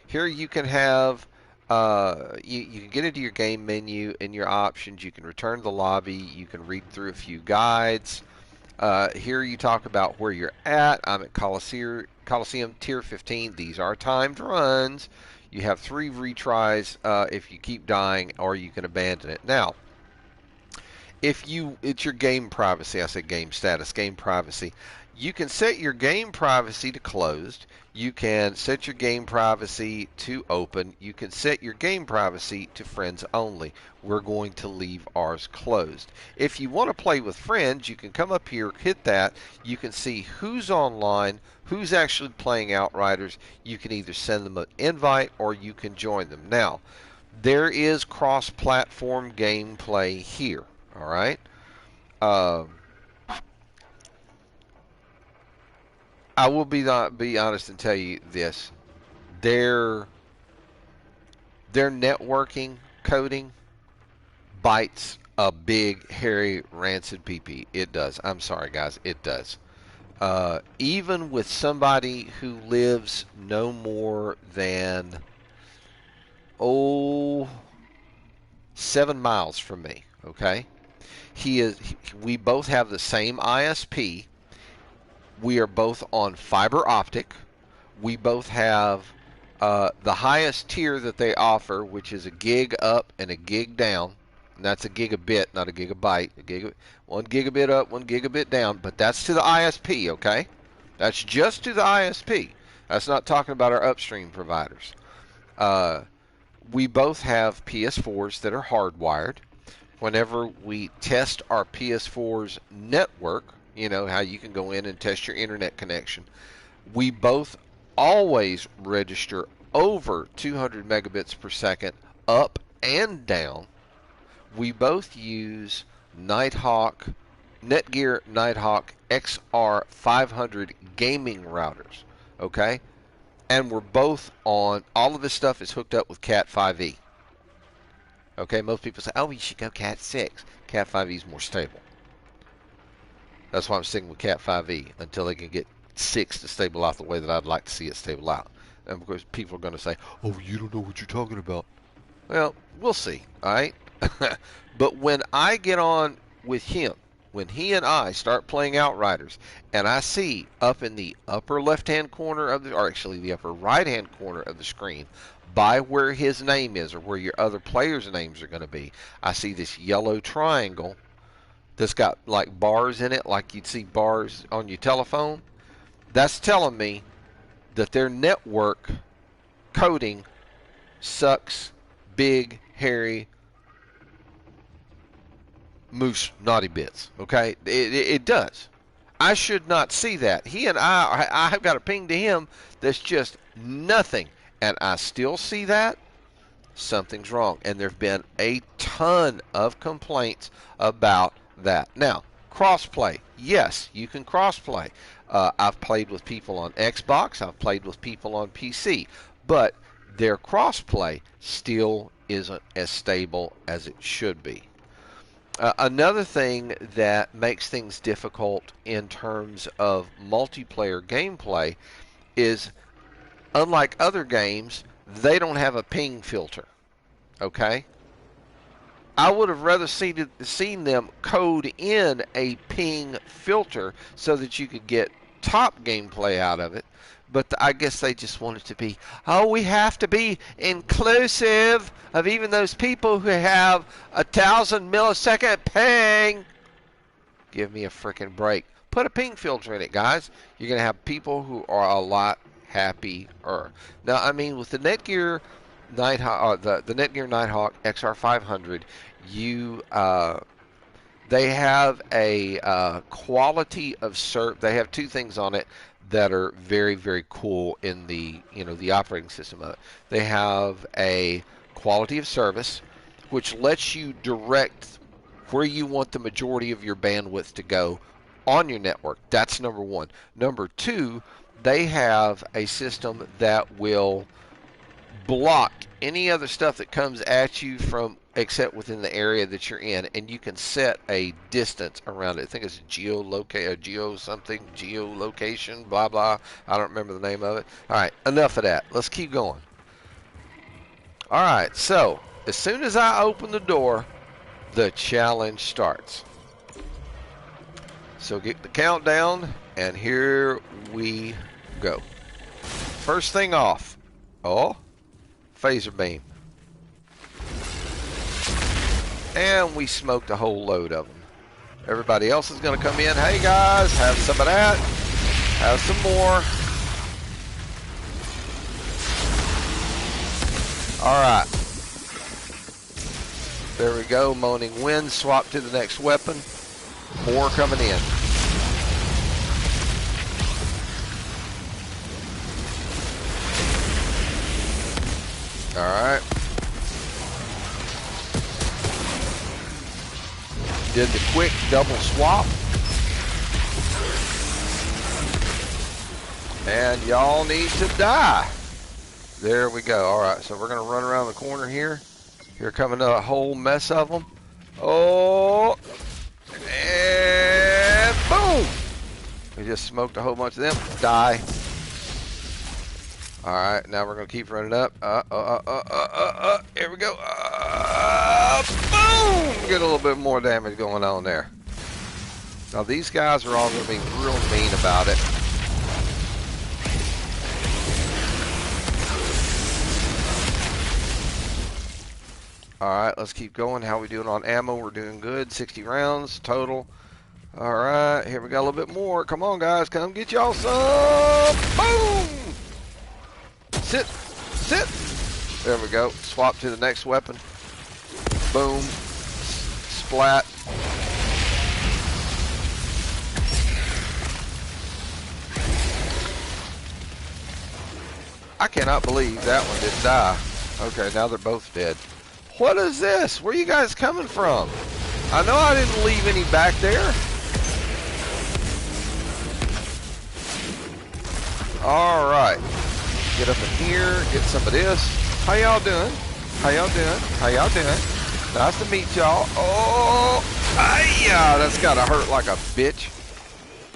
Here you can have, you can get into your game menu and your options. You can return to the lobby. You can read through a few guides. Here you talk about where you're at. I'm at Coliseum Tier 15. These are timed runs. You have 3 retries if you keep dying, or you can abandon it. Now, it's your game privacy. I said game status, game privacy. You can set your game privacy to closed. You can set your game privacy to open. You can set your game privacy to friends only. We're going to leave ours closed. If you want to play with friends, you can come up here, hit that. You can see who's online, who's actually playing Outriders. You can either send them an invite or you can join them. Now, there is cross-platform gameplay here. All right. I will be honest and tell you this: their networking coding bites a big, hairy, rancid pee-pee. It does. I'm sorry, guys. It does. Even with somebody who lives no more than 7 miles from me. Okay. We both have the same ISP. We are both on fiber optic. We both have the highest tier that they offer, which is a gig up and a gig down. And that's a gigabit, not a gigabyte. 1 gigabit up, 1 gigabit down. But that's to the ISP, okay? That's just to the ISP. That's not talking about our upstream providers. We both have PS4s that are hardwired. Whenever we test our PS4's network, you know, how you can go in and test your internet connection, we both always register over 200 megabits per second up and down. We both use Nighthawk, Netgear Nighthawk XR500 gaming routers, okay? And we're both on, all of this stuff is hooked up with Cat 5e. Okay, most people say, oh, you should go Cat 6. Cat 5e is more stable. That's why I'm sticking with Cat 5e until they can get 6 to stable out the way that I'd like to see it stable out. And of course, people are going to say, oh, you don't know what you're talking about. Well, we'll see, all right? But when I get on with him, when he and I start playing Outriders, and I see up in the upper left-hand corner of the, or actually the upper right-hand corner of the screen, by where his name is or where your other players' names are going to be, I see this yellow triangle that's got like bars in it, like you'd see bars on your telephone. That's telling me that their network coding sucks big, hairy, moose naughty bits. Okay? It does. I should not see that. He and I have got a ping to him that's just nothing. And I still see that. Something's wrong. And there have been a ton of complaints about that. Now, crossplay. Yes, you can crossplay. I've played with people on Xbox. I've played with people on PC. But their crossplay still isn't as stable as it should be. Another thing that makes things difficult in terms of multiplayer gameplay is, unlike other games, they don't have a ping filter. Okay? I would have rather seen them code in a ping filter so that you could get top gameplay out of it. But I guess they just want it to be, oh, we have to be inclusive of even those people who have 1,000 millisecond ping. Give me a freaking break. Put a ping filter in it, guys. You're going to have people who are a lot happier. Now, I mean, with the Netgear Nighthawk, the Netgear Nighthawk XR500, they have a quality of service. They have two things on it that are very, very cool in the the operating system of it. They have a quality of service, which lets you direct where you want the majority of your bandwidth to go on your network. That's number one. Number two, they have a system that will block any other stuff that comes at you from except within the area that you're in, and you can set a distance around it. I think it's geolocation, blah blah. I don't remember the name of it. All right, enough of that. Let's keep going. All right, so as soon as I open the door, the challenge starts. So get the countdown, and here we go. First thing off. Oh, phaser beam. And we smoked a whole load of them. Everybody else is going to come in. Hey guys, have some of that. Have some more. Alright. There we go. Moaning wind. Swap to the next weapon. More coming in. Alright. Did the quick double swap. And y'all need to die. There we go. Alright, so we're going to run around the corner here. Here coming a whole mess of them. Oh! And boom! We just smoked a whole bunch of them. Die. Alright, now we're going to keep running up. Here we go. Boom! Get a little bit more damage going on there. Now these guys are all going to be real mean about it. Alright, let's keep going. How we doing on ammo? We're doing good. 60 rounds total. Alright, here we got a little bit more. Come on, guys. Come get y'all some. Boom! Sit. Sit. There we go. Swap to the next weapon. Boom. Splat. I cannot believe that one didn't die. Okay, now they're both dead. What is this? Where are you guys coming from? I know I didn't leave any back there. Alright. Get up in here, get some of this. How y'all doing? How y'all doing? How y'all doing? Nice to meet y'all. Oh, yeah, that's gotta hurt like a bitch.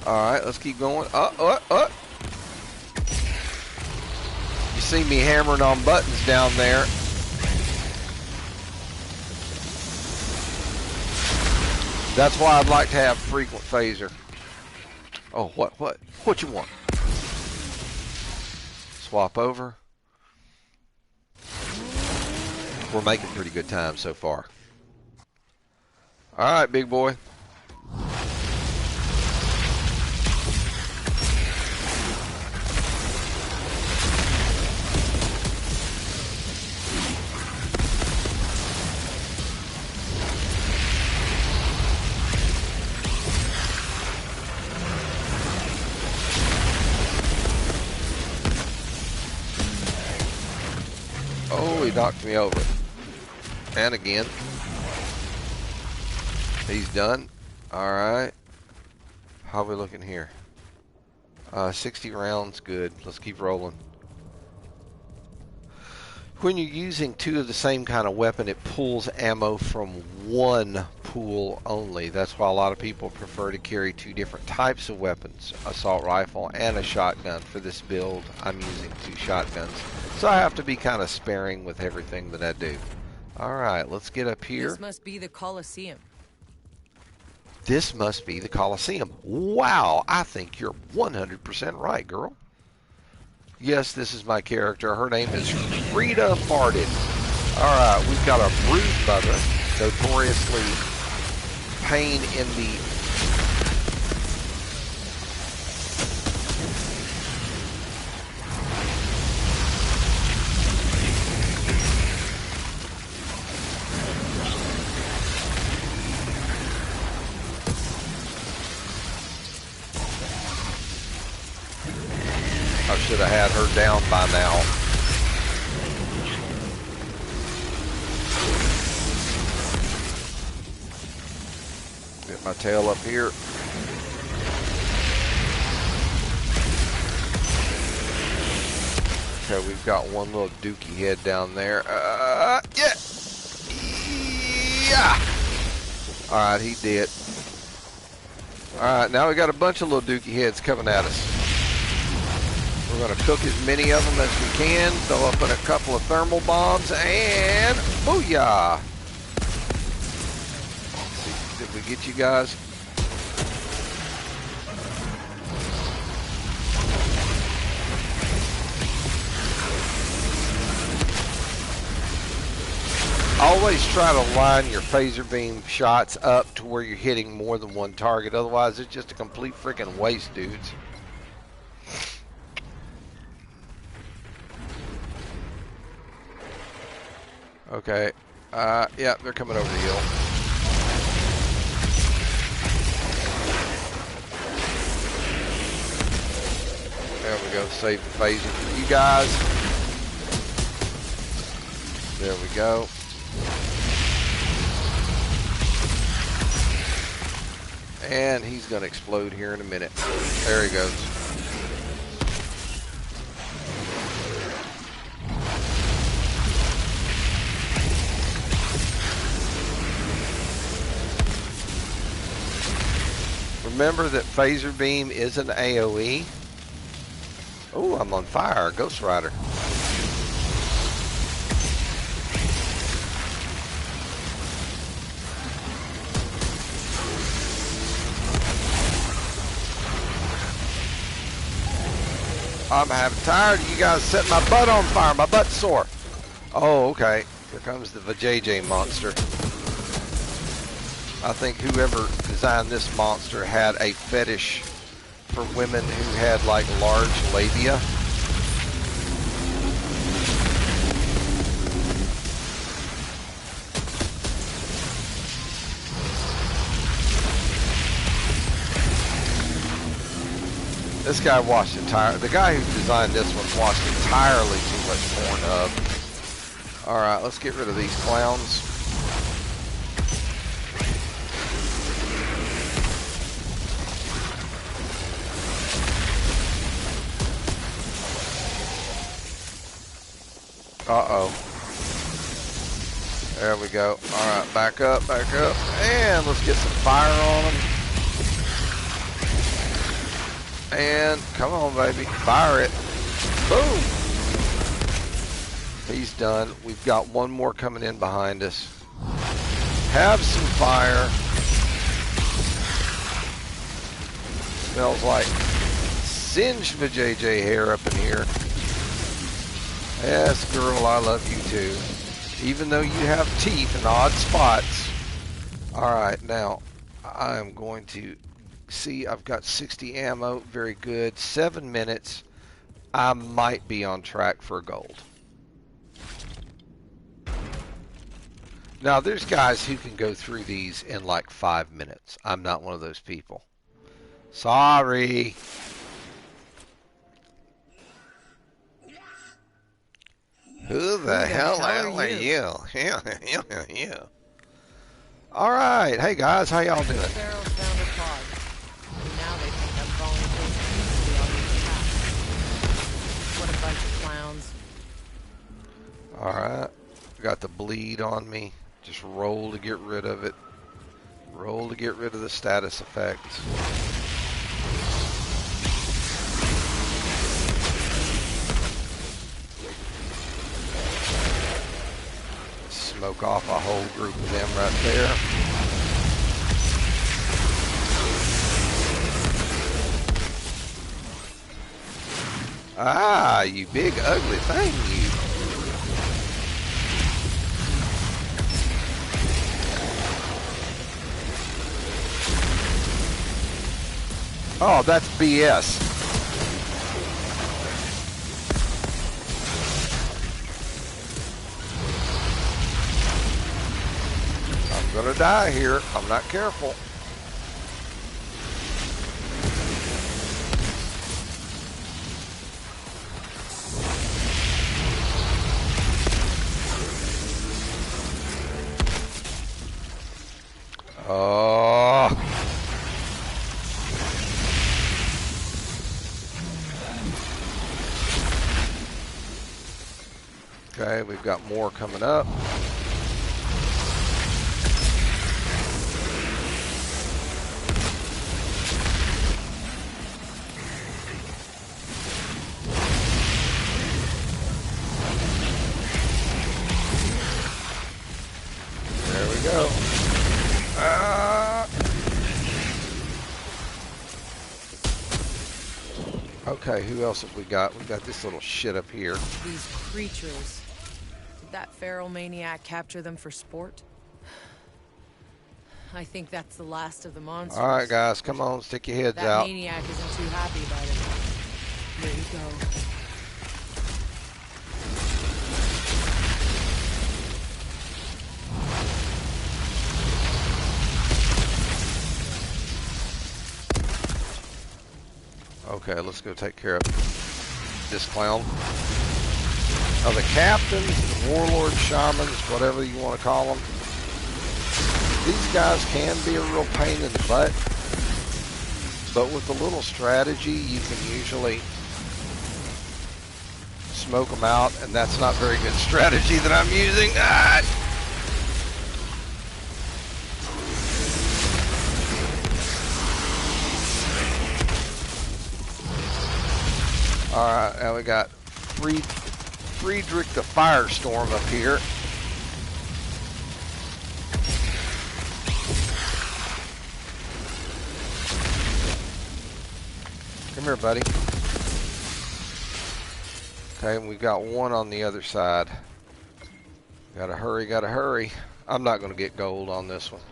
All right, let's keep going. You see me hammering on buttons down there. That's why I'd like to have frequent phaser. Oh, what you want? Swap over. We're making pretty good time so far. All right, big boy. Oh, he knocked me over. And again. He's done. Alright. How are we looking here? 60 rounds, good. Let's keep rolling. When you're using two of the same kind of weapon, it pulls ammo from one pool only. That's why a lot of people prefer to carry two different types of weapons, assault rifle and a shotgun. For this build, I'm using two shotguns. So I have to be kind of sparing with everything that I do. Alright, let's get up here. This must be the Colosseum. This must be the Colosseum. Wow, I think you're 100% right, girl. Yes, this is my character. Her name is Rita Farted. Alright, we've got a brood mother, notoriously pain in the... I should have had her down by now. Get my tail up here. Okay, we've got one little dookie head down there. Yeah! Yeah! Alright, he did. Alright, now we got a bunch of little dookie heads coming at us. We're going to cook as many of them as we can, throw up in a couple of thermal bombs, and booyah! Did we get you guys? Always try to line your phaser beam shots up to where you're hitting more than one target, otherwise it's just a complete freaking waste, dudes. Okay, yeah, they're coming over the hill. There we go, save the phaser for you guys. There we go. And he's going to explode here in a minute. There he goes. Remember that phaser beam is an AoE. Oh, I'm on fire, Ghost Rider. I'm having tired of you guys setting my butt on fire. My butt's sore. Oh, okay. Here comes the vajayjay monster. I think whoever designed this monster had a fetish for women who had like large labia. This guy watched the guy who designed this one watched entirely too much Pornhub. Alright, let's get rid of these clowns. Uh-oh. There we go. All right, back up, and let's get some fire on them. And come on, baby, fire it. Boom. He's done. We've got one more coming in behind us. Have some fire. Smells like singed vajayjay hair up in here. Yes, girl, I love you too. Even though you have teeth in odd spots. Alright, now I am going to see, I've got 60 ammo. Very good. 7 minutes. I might be on track for gold. Now, there's guys who can go through these in like 5 minutes. I'm not one of those people. Sorry. Who the hell are you? Yeah. All right. Hey, guys. How y'all doing? Sparrows found a pod. Now they think I'm volunteering to be on the attack. What a bunch of clowns. All right. Got the bleed on me. Just roll to get rid of it. Roll to get rid of the status effects. Smoke off a whole group of them right there. Ah, you big ugly thing, you. Oh, that's BS. I'm gonna die here. I'm not careful. Oh. Okay, we've got more coming up. There we go. Okay, who else have we got? We got this little shit up here. These creatures. Did that feral maniac capture them for sport? I think that's the last of the monsters. All right, guys, come on, stick your heads That out. maniac isn't too happy about it. Here you go. Okay, let's go take care of this clown. Now the captains, the warlords, shamans, whatever you want to call them, these guys can be a real pain in the butt, but with a little strategy, you can usually smoke them out, and that's not very good strategy that I'm using. Ah! Alright, now we got Friedrich the Firestorm up here. Come here, buddy. Okay, and we've got one on the other side. Gotta hurry, gotta hurry. I'm not gonna get gold on this one.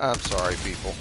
I'm sorry, people.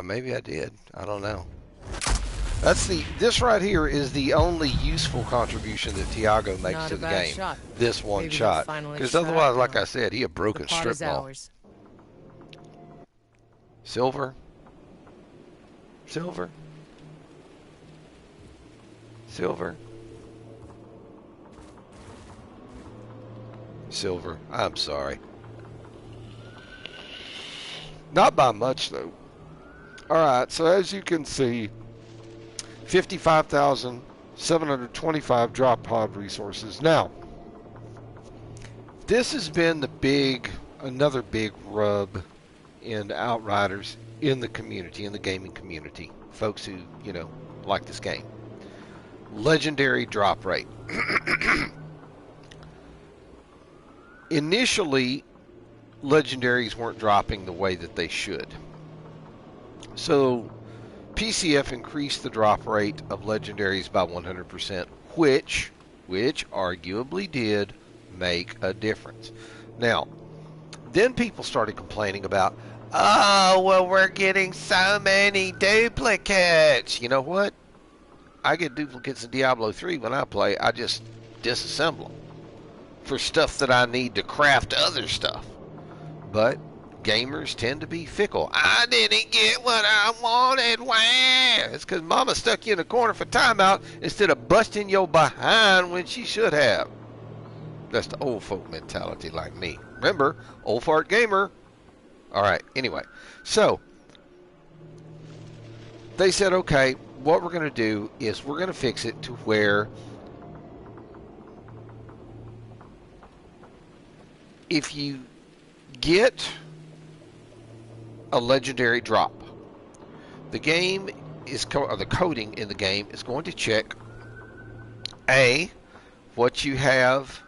Maybe I did. I don't know. This right here is the only useful contribution that Tiago makes Not to a the bad game. shot. This one Maybe they'll shot. finally Because shut otherwise, up like now. I said, he a broken The pot strip is mall. ours. Silver. Silver. Silver. Silver. I'm sorry. Not by much, though. Alright, so as you can see, 55,725 drop pod resources. Now, this has been another big rub in Outriders in the community, in the gaming community. Folks who, like this game. Legendary drop rate. Initially, legendaries weren't dropping the way that they should. So, PCF increased the drop rate of legendaries by 100%, which arguably did make a difference. Now, then people started complaining about, oh, well, we're getting so many duplicates. You know what? I get duplicates in Diablo 3 when I play. I just disassemble them for stuff that I need to craft other stuff. But gamers tend to be fickle. I didn't get what I wanted. Why? It's because Mama stuck you in the corner for timeout instead of busting your behind when she should have. That's the old folk mentality like me. Remember, old fart gamer. All right, anyway. So, they said, okay, what we're going to do is we're going to fix it to where if you get a legendary drop, the game is, or the coding in the game is going to check A, what you have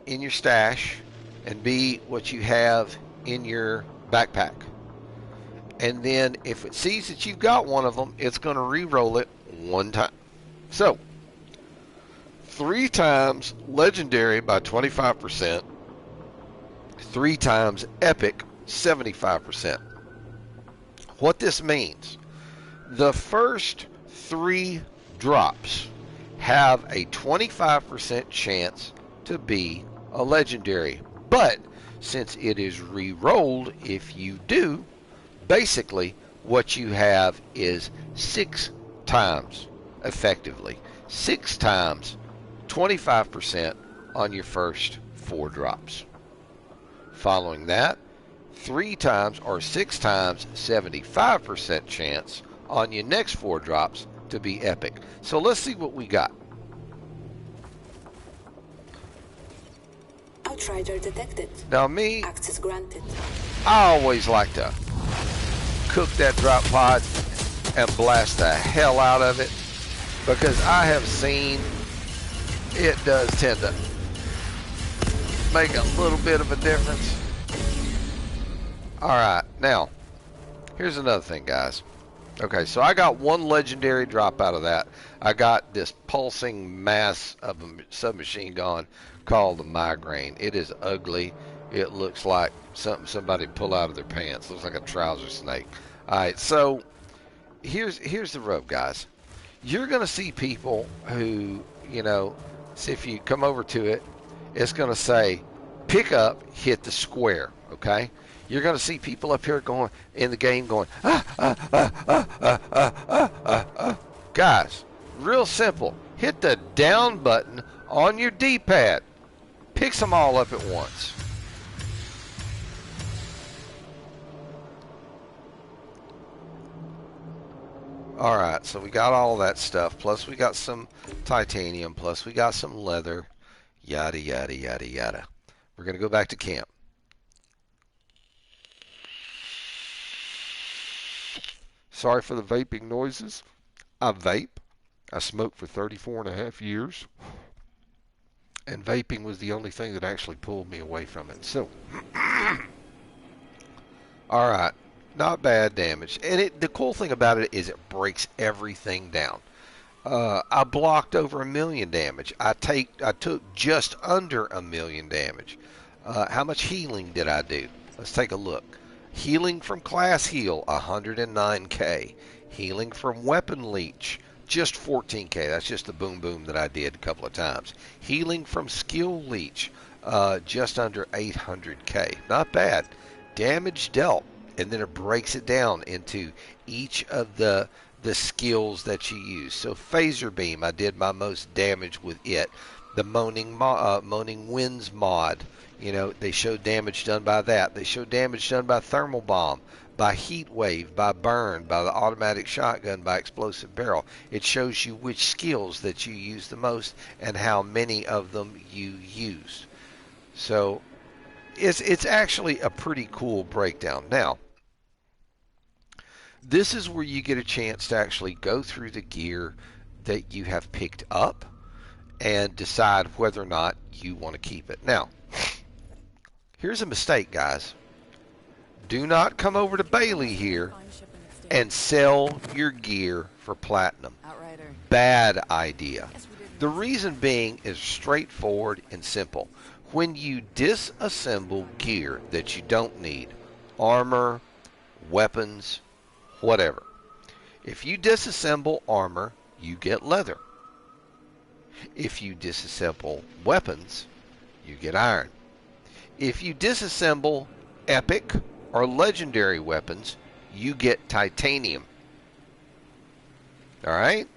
in your stash, and B, what you have in your backpack. And then if it sees that you've got one of them, it's going to re-roll it one time. So, 3 times legendary by 25%, 3 times epic 75%. What this means, the first 3 drops have a 25% chance to be a legendary. But since it is re-rolled, if you do, basically what you have is 6 times, effectively, 6 times 25% on your first 4 drops. Following that, 3 times or 6 times 75% chance on your next 4 drops to be epic. So let's see what we got. Outrider detected. Now me, Access granted. I always like to cook that drop pod and blast the hell out of it, because I have seen it does tend to make a little bit of a difference. Alright, now, here's another thing, guys. Okay, so I got 1 legendary drop out of that. I got this pulsing mass of a submachine gun called the Migraine. It is ugly. It looks like something somebody pull out of their pants. Looks like a trouser snake. Alright, so here's the rub, guys. You're going to see people who, see if you come over to it, it's going to say, pick up, hit the square, okay? You're going to see people up here going, in the game going, Guys, real simple. Hit the down button on your D-pad. Picks them all up at once. Alright, so we got all that stuff, plus we got some titanium, plus we got some leather, yada, yada, yada, yada. We're going to go back to camp. Sorry for the vaping noises. I vape. I smoked for 34.5 years. And vaping was the only thing that actually pulled me away from it. So, alright. Not bad damage. And the cool thing about it is it breaks everything down. I blocked over 1 million damage. I took just under 1 million damage. How much healing did I do? Let's take a look. Healing from class heal, 109k. Healing from weapon leech, just 14k. That's just the boom boom that I did a couple of times. Healing from skill leech, just under 800k. Not bad. Damage dealt, and then it breaks it down into each of the skills that you use. So phaser beam, I did my most damage with it. The moaning winds mod, you know, they show damage done by that. They show damage done by thermal bomb, by heat wave, by burn, by the automatic shotgun, by explosive barrel. It shows you which skills that you use the most and how many of them you used. So it's actually a pretty cool breakdown. Now, this is where you get a chance to actually go through the gear that you have picked up and decide whether or not you want to keep it. Now, here's a mistake, guys. Do not come over to Bailey here and sell your gear for platinum. Outrider. Bad idea. Guess we didn't The miss reason being is straightforward and simple. When you disassemble gear that you don't need, armor, weapons, whatever, if you disassemble armor, you get leather. If you disassemble weapons, you get iron. If you disassemble epic or legendary weapons, you get titanium. Alright?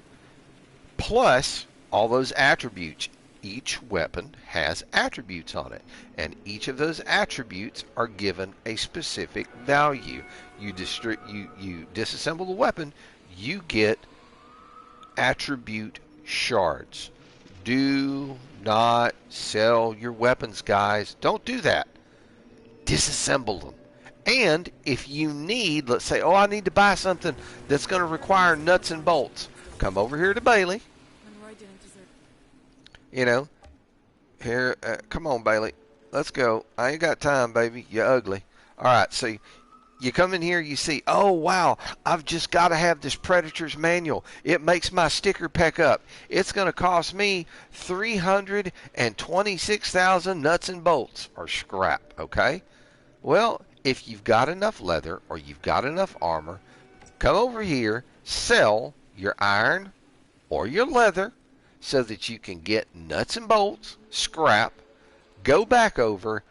Plus, all those attributes. Each weapon has attributes on it, and each of those attributes are given a specific value. You disassemble the weapon, you get attribute shards. Do not sell your weapons, guys. Don't do that. Disassemble them. And if you need, let's say, oh, I need to buy something that's going to require nuts and bolts, come over here to Bailey. You know, here, come on, Bailey. Let's go. I ain't got time, baby. You're ugly. All right, so you come in here, you see, oh, wow, I've just got to have this Predator's manual. It makes my sticker pack up. It's going to cost me 326,000 nuts and bolts, or scrap, okay? Well, if you've got enough leather or you've got enough armor, come over here, sell your iron or your leather so that you can get nuts and bolts, scrap, go back over,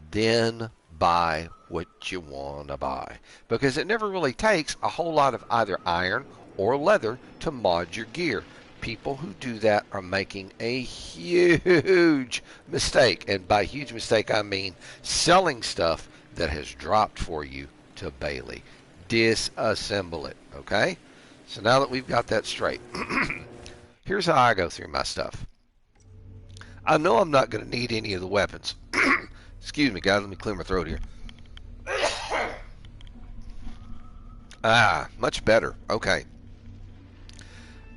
then buy what you want to buy. Because it never really takes a whole lot of either iron or leather to mod your gear. People who do that are making a huge mistake. And by huge mistake, I mean selling stuff that has dropped for you to Bailey. Disassemble it, okay? So now that we've got that straight, here's how I go through my stuff. I know I'm not going to need any of the weapons. Excuse me, guys. Let me clear my throat here. Much better. Okay.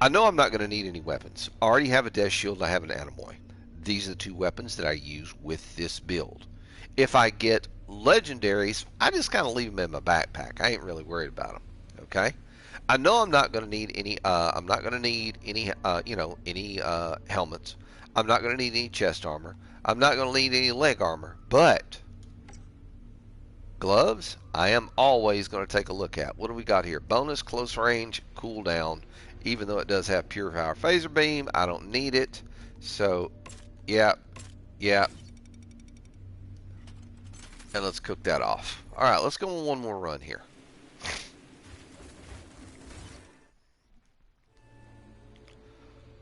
I know I'm not going to need any weapons. I already have a death shield. I have an anemoy. These are the two weapons that I use with this build. If I get legendaries, I just kind of leave them in my backpack. I ain't really worried about them. Okay. I know I'm not going to need any. I'm not going to need any. Any helmets. I'm not going to need any chest armor. I'm not going to need any leg armor. But gloves, I am always going to take a look at. What do we got here? Bonus close range cooldown. Even though it does have pure power phaser beam, I don't need it. So, yeah. And let's cook that off. All right, let's go on one more run here.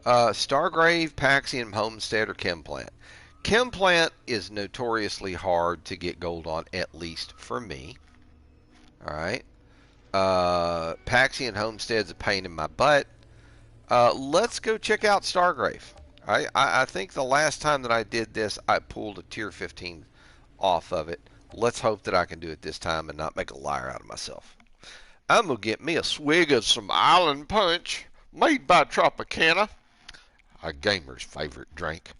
Stargrave, Paxium, Homestead, or Chem Plant. Chem Plant is notoriously hard to get gold on, at least for me. All right. Paxi and Homestead's a pain in my butt. Let's go check out Stargrave. I think the last time that I did this, I pulled a tier 15 off of it. Let's hope that I can do it this time and not make a liar out of myself. I'm going to get me a swig of some Island Punch made by Tropicana, a gamer's favorite drink.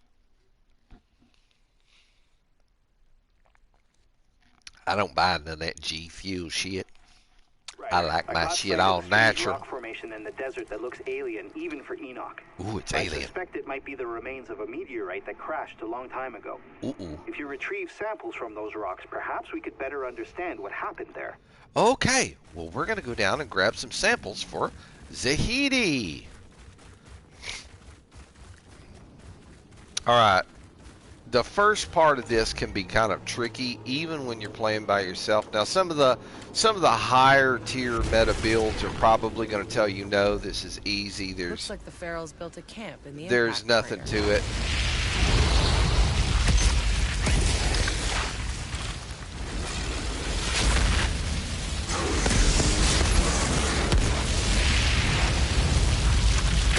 I don't buy none of that G Fuel shit. Outrider. I like A my classified shit all strange natural. rock formation in the desert that looks alien, even for Enoch. Ooh, it's I alien. suspect it might be the remains of a meteorite that crashed a long time ago. Ooh. If you retrieve samples from those rocks, perhaps we could better understand what happened there. Okay, well, we're going to go down and grab some samples for Zahidi. All right. The first part of this can be kind of tricky, even when you're playing by yourself. Now, some of the higher tier meta builds are probably going to tell you, no, this is easy. Looks like the Pharaohs built a camp in the There's impact nothing crater. to it.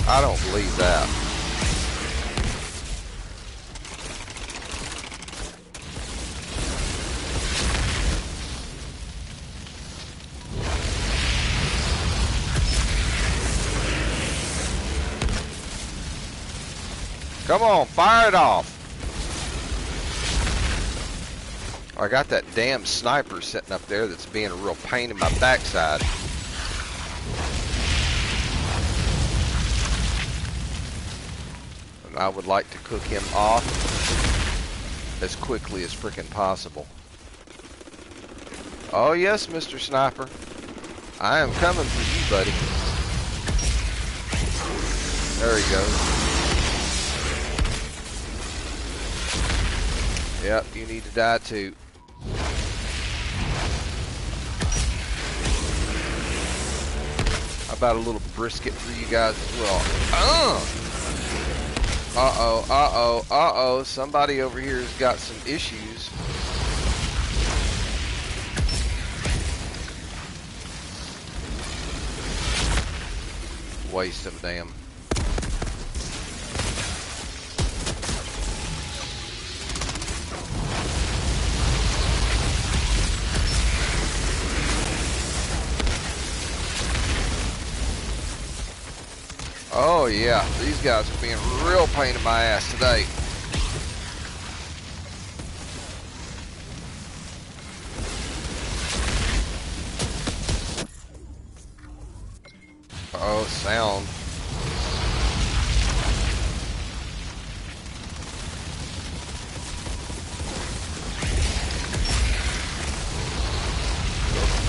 I don't believe that. Come on, fire it off. I got that damn sniper sitting up there that's being a real pain in my backside. And I would like to cook him off as quickly as frickin' possible. Oh yes, Mr. Sniper. I am coming for you, buddy. There he goes. Yep, you need to die too. How about a little brisket for you guys as well? Uh-oh, uh-oh, uh-oh. Somebody over here has got some issues. Waste of damn. Oh yeah, these guys are being a real pain in my ass today. Oh, sound.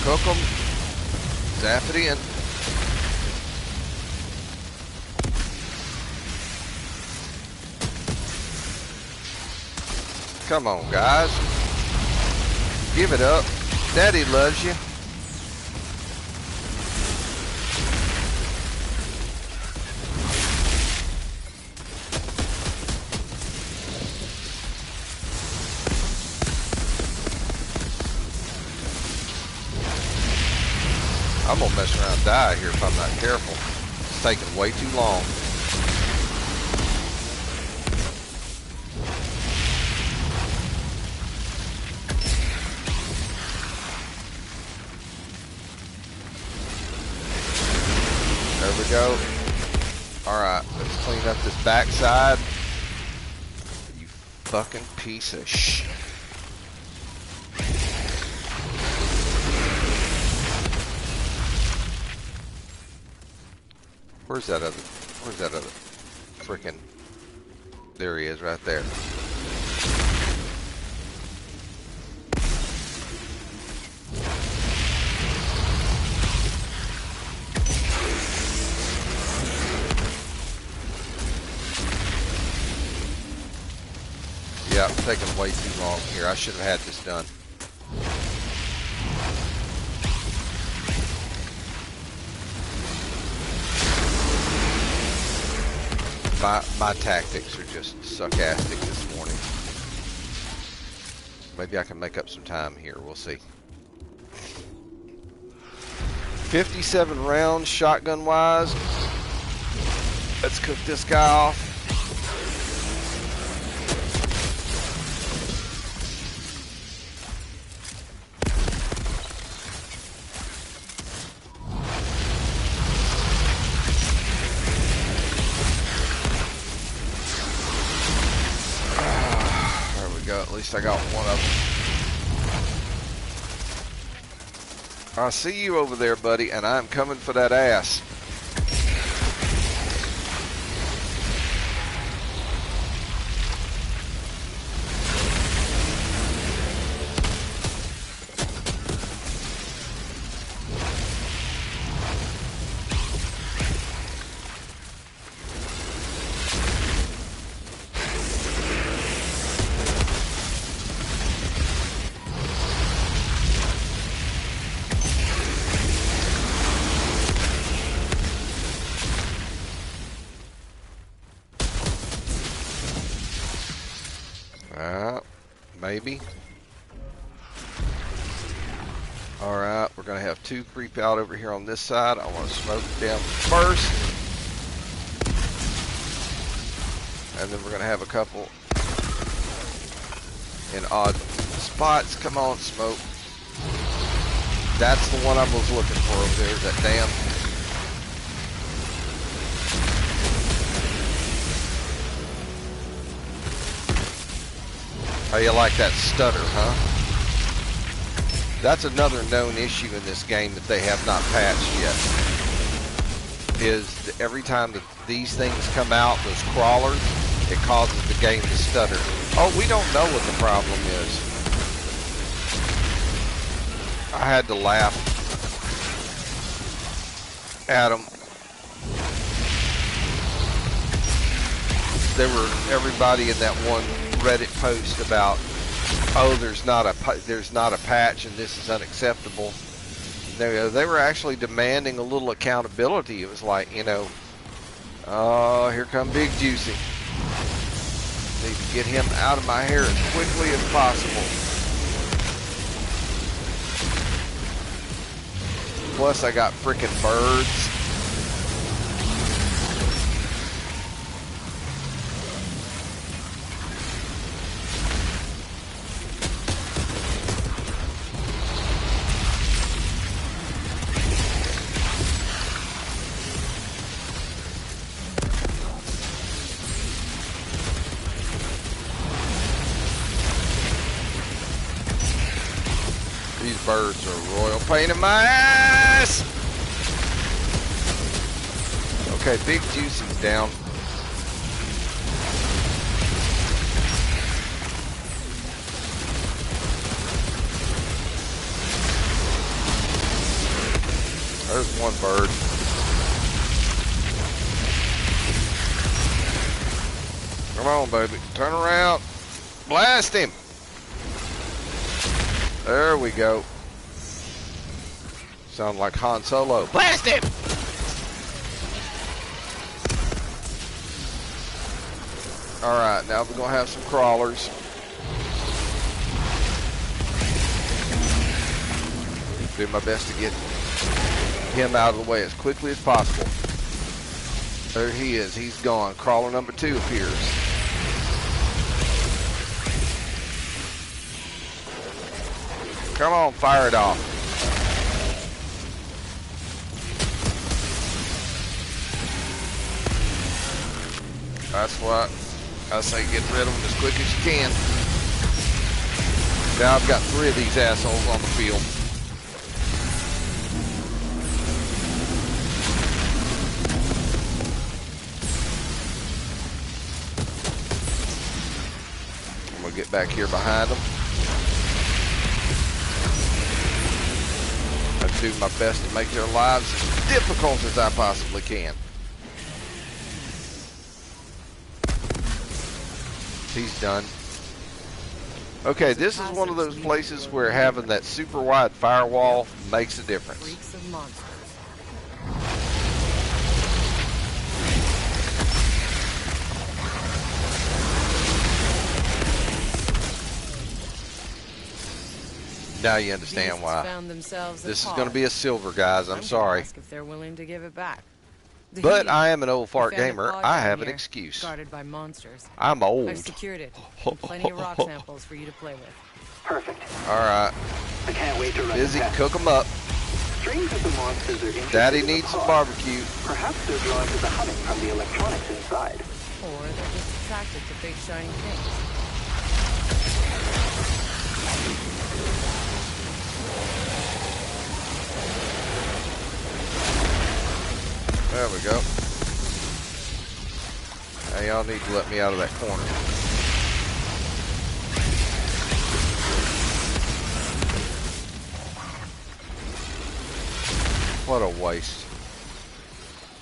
Cook them. Zap it in. Come on, guys. Give it up. Daddy loves you. I'm gonna mess around and die here if I'm not careful. It's taking way too long. There we go. Alright, let's clean up this backside. You fucking piece of shit. Where's that other frickin', there he is right there. Yeah, it's taking way too long here. I should have had this done. My tactics are just suckastic this morning. Maybe I can make up some time here. We'll see. 57 rounds shotgun wise. Let's cook this guy off. At least I got one of them. I see you over there, buddy, and I'm coming for that ass. Maybe. Alright, we're going to have two creep out over here on this side. I want to smoke them first. And then we're going to have a couple in odd spots. Come on, smoke. That's the one I was looking for over there, that damn. How you like that stutter, huh? That's another known issue in this game that they have not patched yet. Is that every time that these things come out, those crawlers, it causes the game to stutter. Oh, we don't know what the problem is. I had to laugh at them. There were everybody in that one Reddit post about, oh, there's not a patch and this is unacceptable. They were actually demanding a little accountability. It was like, you know, oh, here come Big Juicy. Need to get him out of my hair as quickly as possible. Plus, I got frickin' birds. These birds are a royal pain in my ass! Okay, Big Juicy's down. There's one bird. Come on, baby. Turn around. Blast him. There we go. Sound like Han Solo. Blast him! Alright, now we're going to have some crawlers. Do my best to get him out of the way as quickly as possible. There he is. He's gone. Crawler number 2 appears. Come on, fire it off. That's what I say, get rid of them as quick as you can. Now I've got 3 of these assholes on the field. I'm going to get back here behind them. Do my best to make their lives as difficult as I possibly can. He's done. Okay, this is one of those places where having that super wide firewall makes a difference. Freaks of monsters. Now you understand why. This is going to be a silver, guys. I'm sorry. Ask if they're willing to give it back. But I am an old fart gamer. I have an excuse. Guarded by monsters. I'm old. I've secured it. And plenty of rock samples for you to play with. Perfect. All right. I can't wait to run Busy, the test. cook them up. Strange that the monsters are interested Daddy in the needs some pod. barbecue. Perhaps they're drawn to the humming from the electronics inside. Or they're just attracted to big shiny things. There we go. Now y'all need to let me out of that corner. What a waste.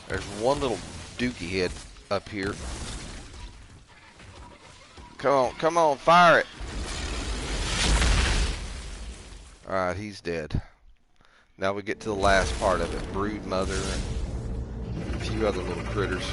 There's one little dookie head up here. Come on, fire it. Alright, he's dead. Now we get to the last part of it. Brood mother and a few other little critters.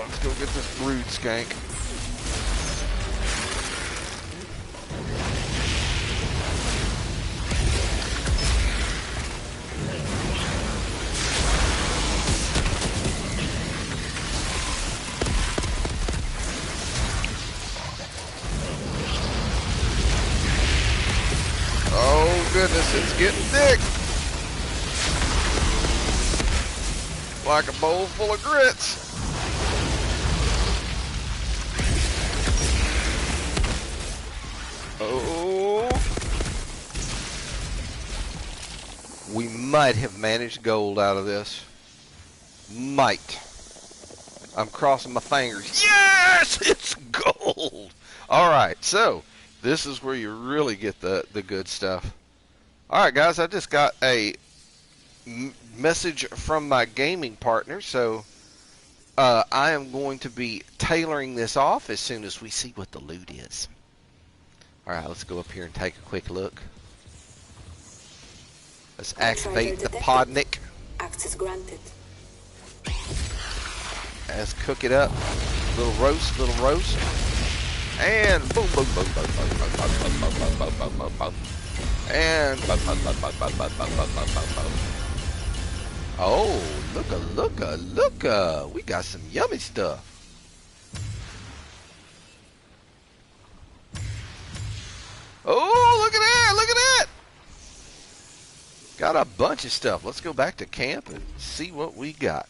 Let's go get this brood skank. Oh goodness, it's getting thick. Like a bowl full of grits. Oh. We might have managed gold out of this. Might. I'm crossing my fingers. Yes! It's gold! Alright, so this is where you really get the good stuff. Alright guys, I just got a message from my gaming partner, so I am going to be tailoring this off as soon as we see what the loot is. Alright, let's go up here and take a quick look. Let's activate the Podnik. Access granted. Let's cook it up. Little roast. And boom, boom, boom, boom, boom, boom, boom, boom, boom, boom, boom, boom, boom. And boom, boom, boom, boom, boom, boom, boom, boom, boom, boom. Oh, looka. We got some yummy stuff. Oh, look at that. Got a bunch of stuff. Let's go back to camp and see what we got.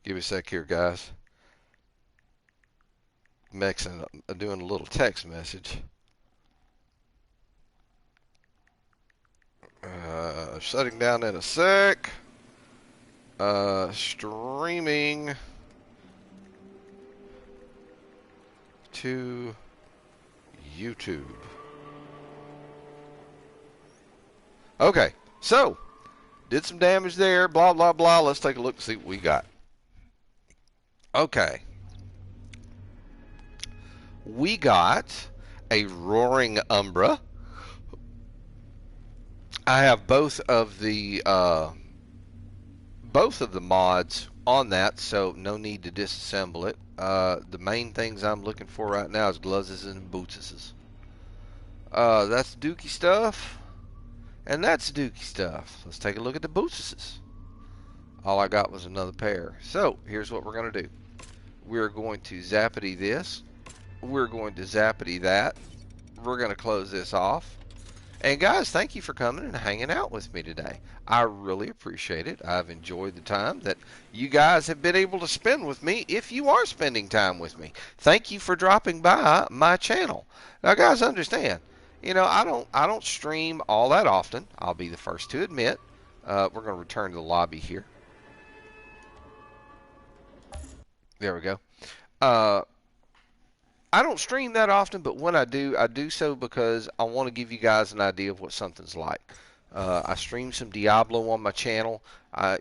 Give me a sec here, guys. Doing a little text message. Shutting down in a sec. Streaming to YouTube. Okay, so did some damage there, blah blah blah. Let's take a look and see what we got. Okay, we got a Roaring Umbra. I have both of the mods on that, so no need to disassemble it. The main things I'm looking for right now is gloves and bootses. That's Dookie stuff, and that's Dookie stuff. Let's take a look at the bootses. All I got was another pair. So here's what we're going to do. We're going to zappity this. We're going to zappity that. We're going to close this off. And guys, thank you for coming and hanging out with me today. I really appreciate it. I've enjoyed the time that you guys have been able to spend with me, if you are spending time with me. Thank you for dropping by my channel. Now guys, understand, you know, I don't stream all that often. I'll be the first to admit. We're going to return to the lobby here. There we go. I don't stream that often, but when I do so because I want to give you guys an idea of what something's like. I streamed some Diablo on my channel.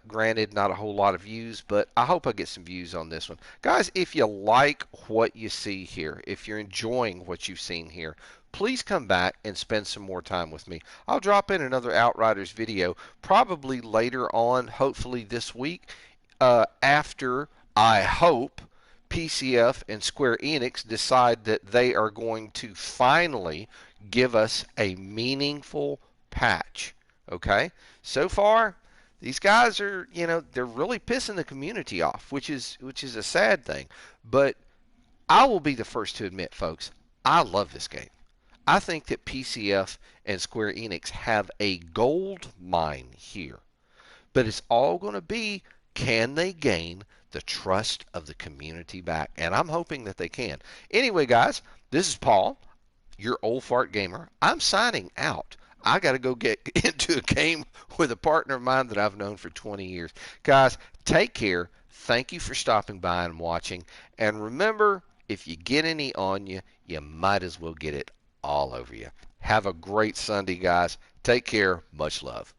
Granted, not a whole lot of views, but I hope I get some views on this one. Guys, if you like what you see here, if you're enjoying what you've seen here, please come back and spend some more time with me. I'll drop in another Outriders video probably later on, hopefully this week, after, I hope, PCF and Square Enix decide that they are going to finally give us a meaningful patch. Okay? So far, these guys are, you know, they're really pissing the community off, which is a sad thing. But I will be the first to admit, folks, I love this game. I think that PCF and Square Enix have a gold mine here. But it's all going to be, can they gain the trust of the community back? And I'm hoping that they can. Anyway, guys, this is Paul, your old fart gamer. I'm signing out. I got to go get into a game with a partner of mine that I've known for 20 years. Guys, take care. Thank you for stopping by and watching. And remember, if you get any on you, you might as well get it all over you. Have a great Sunday, guys. Take care. Much love.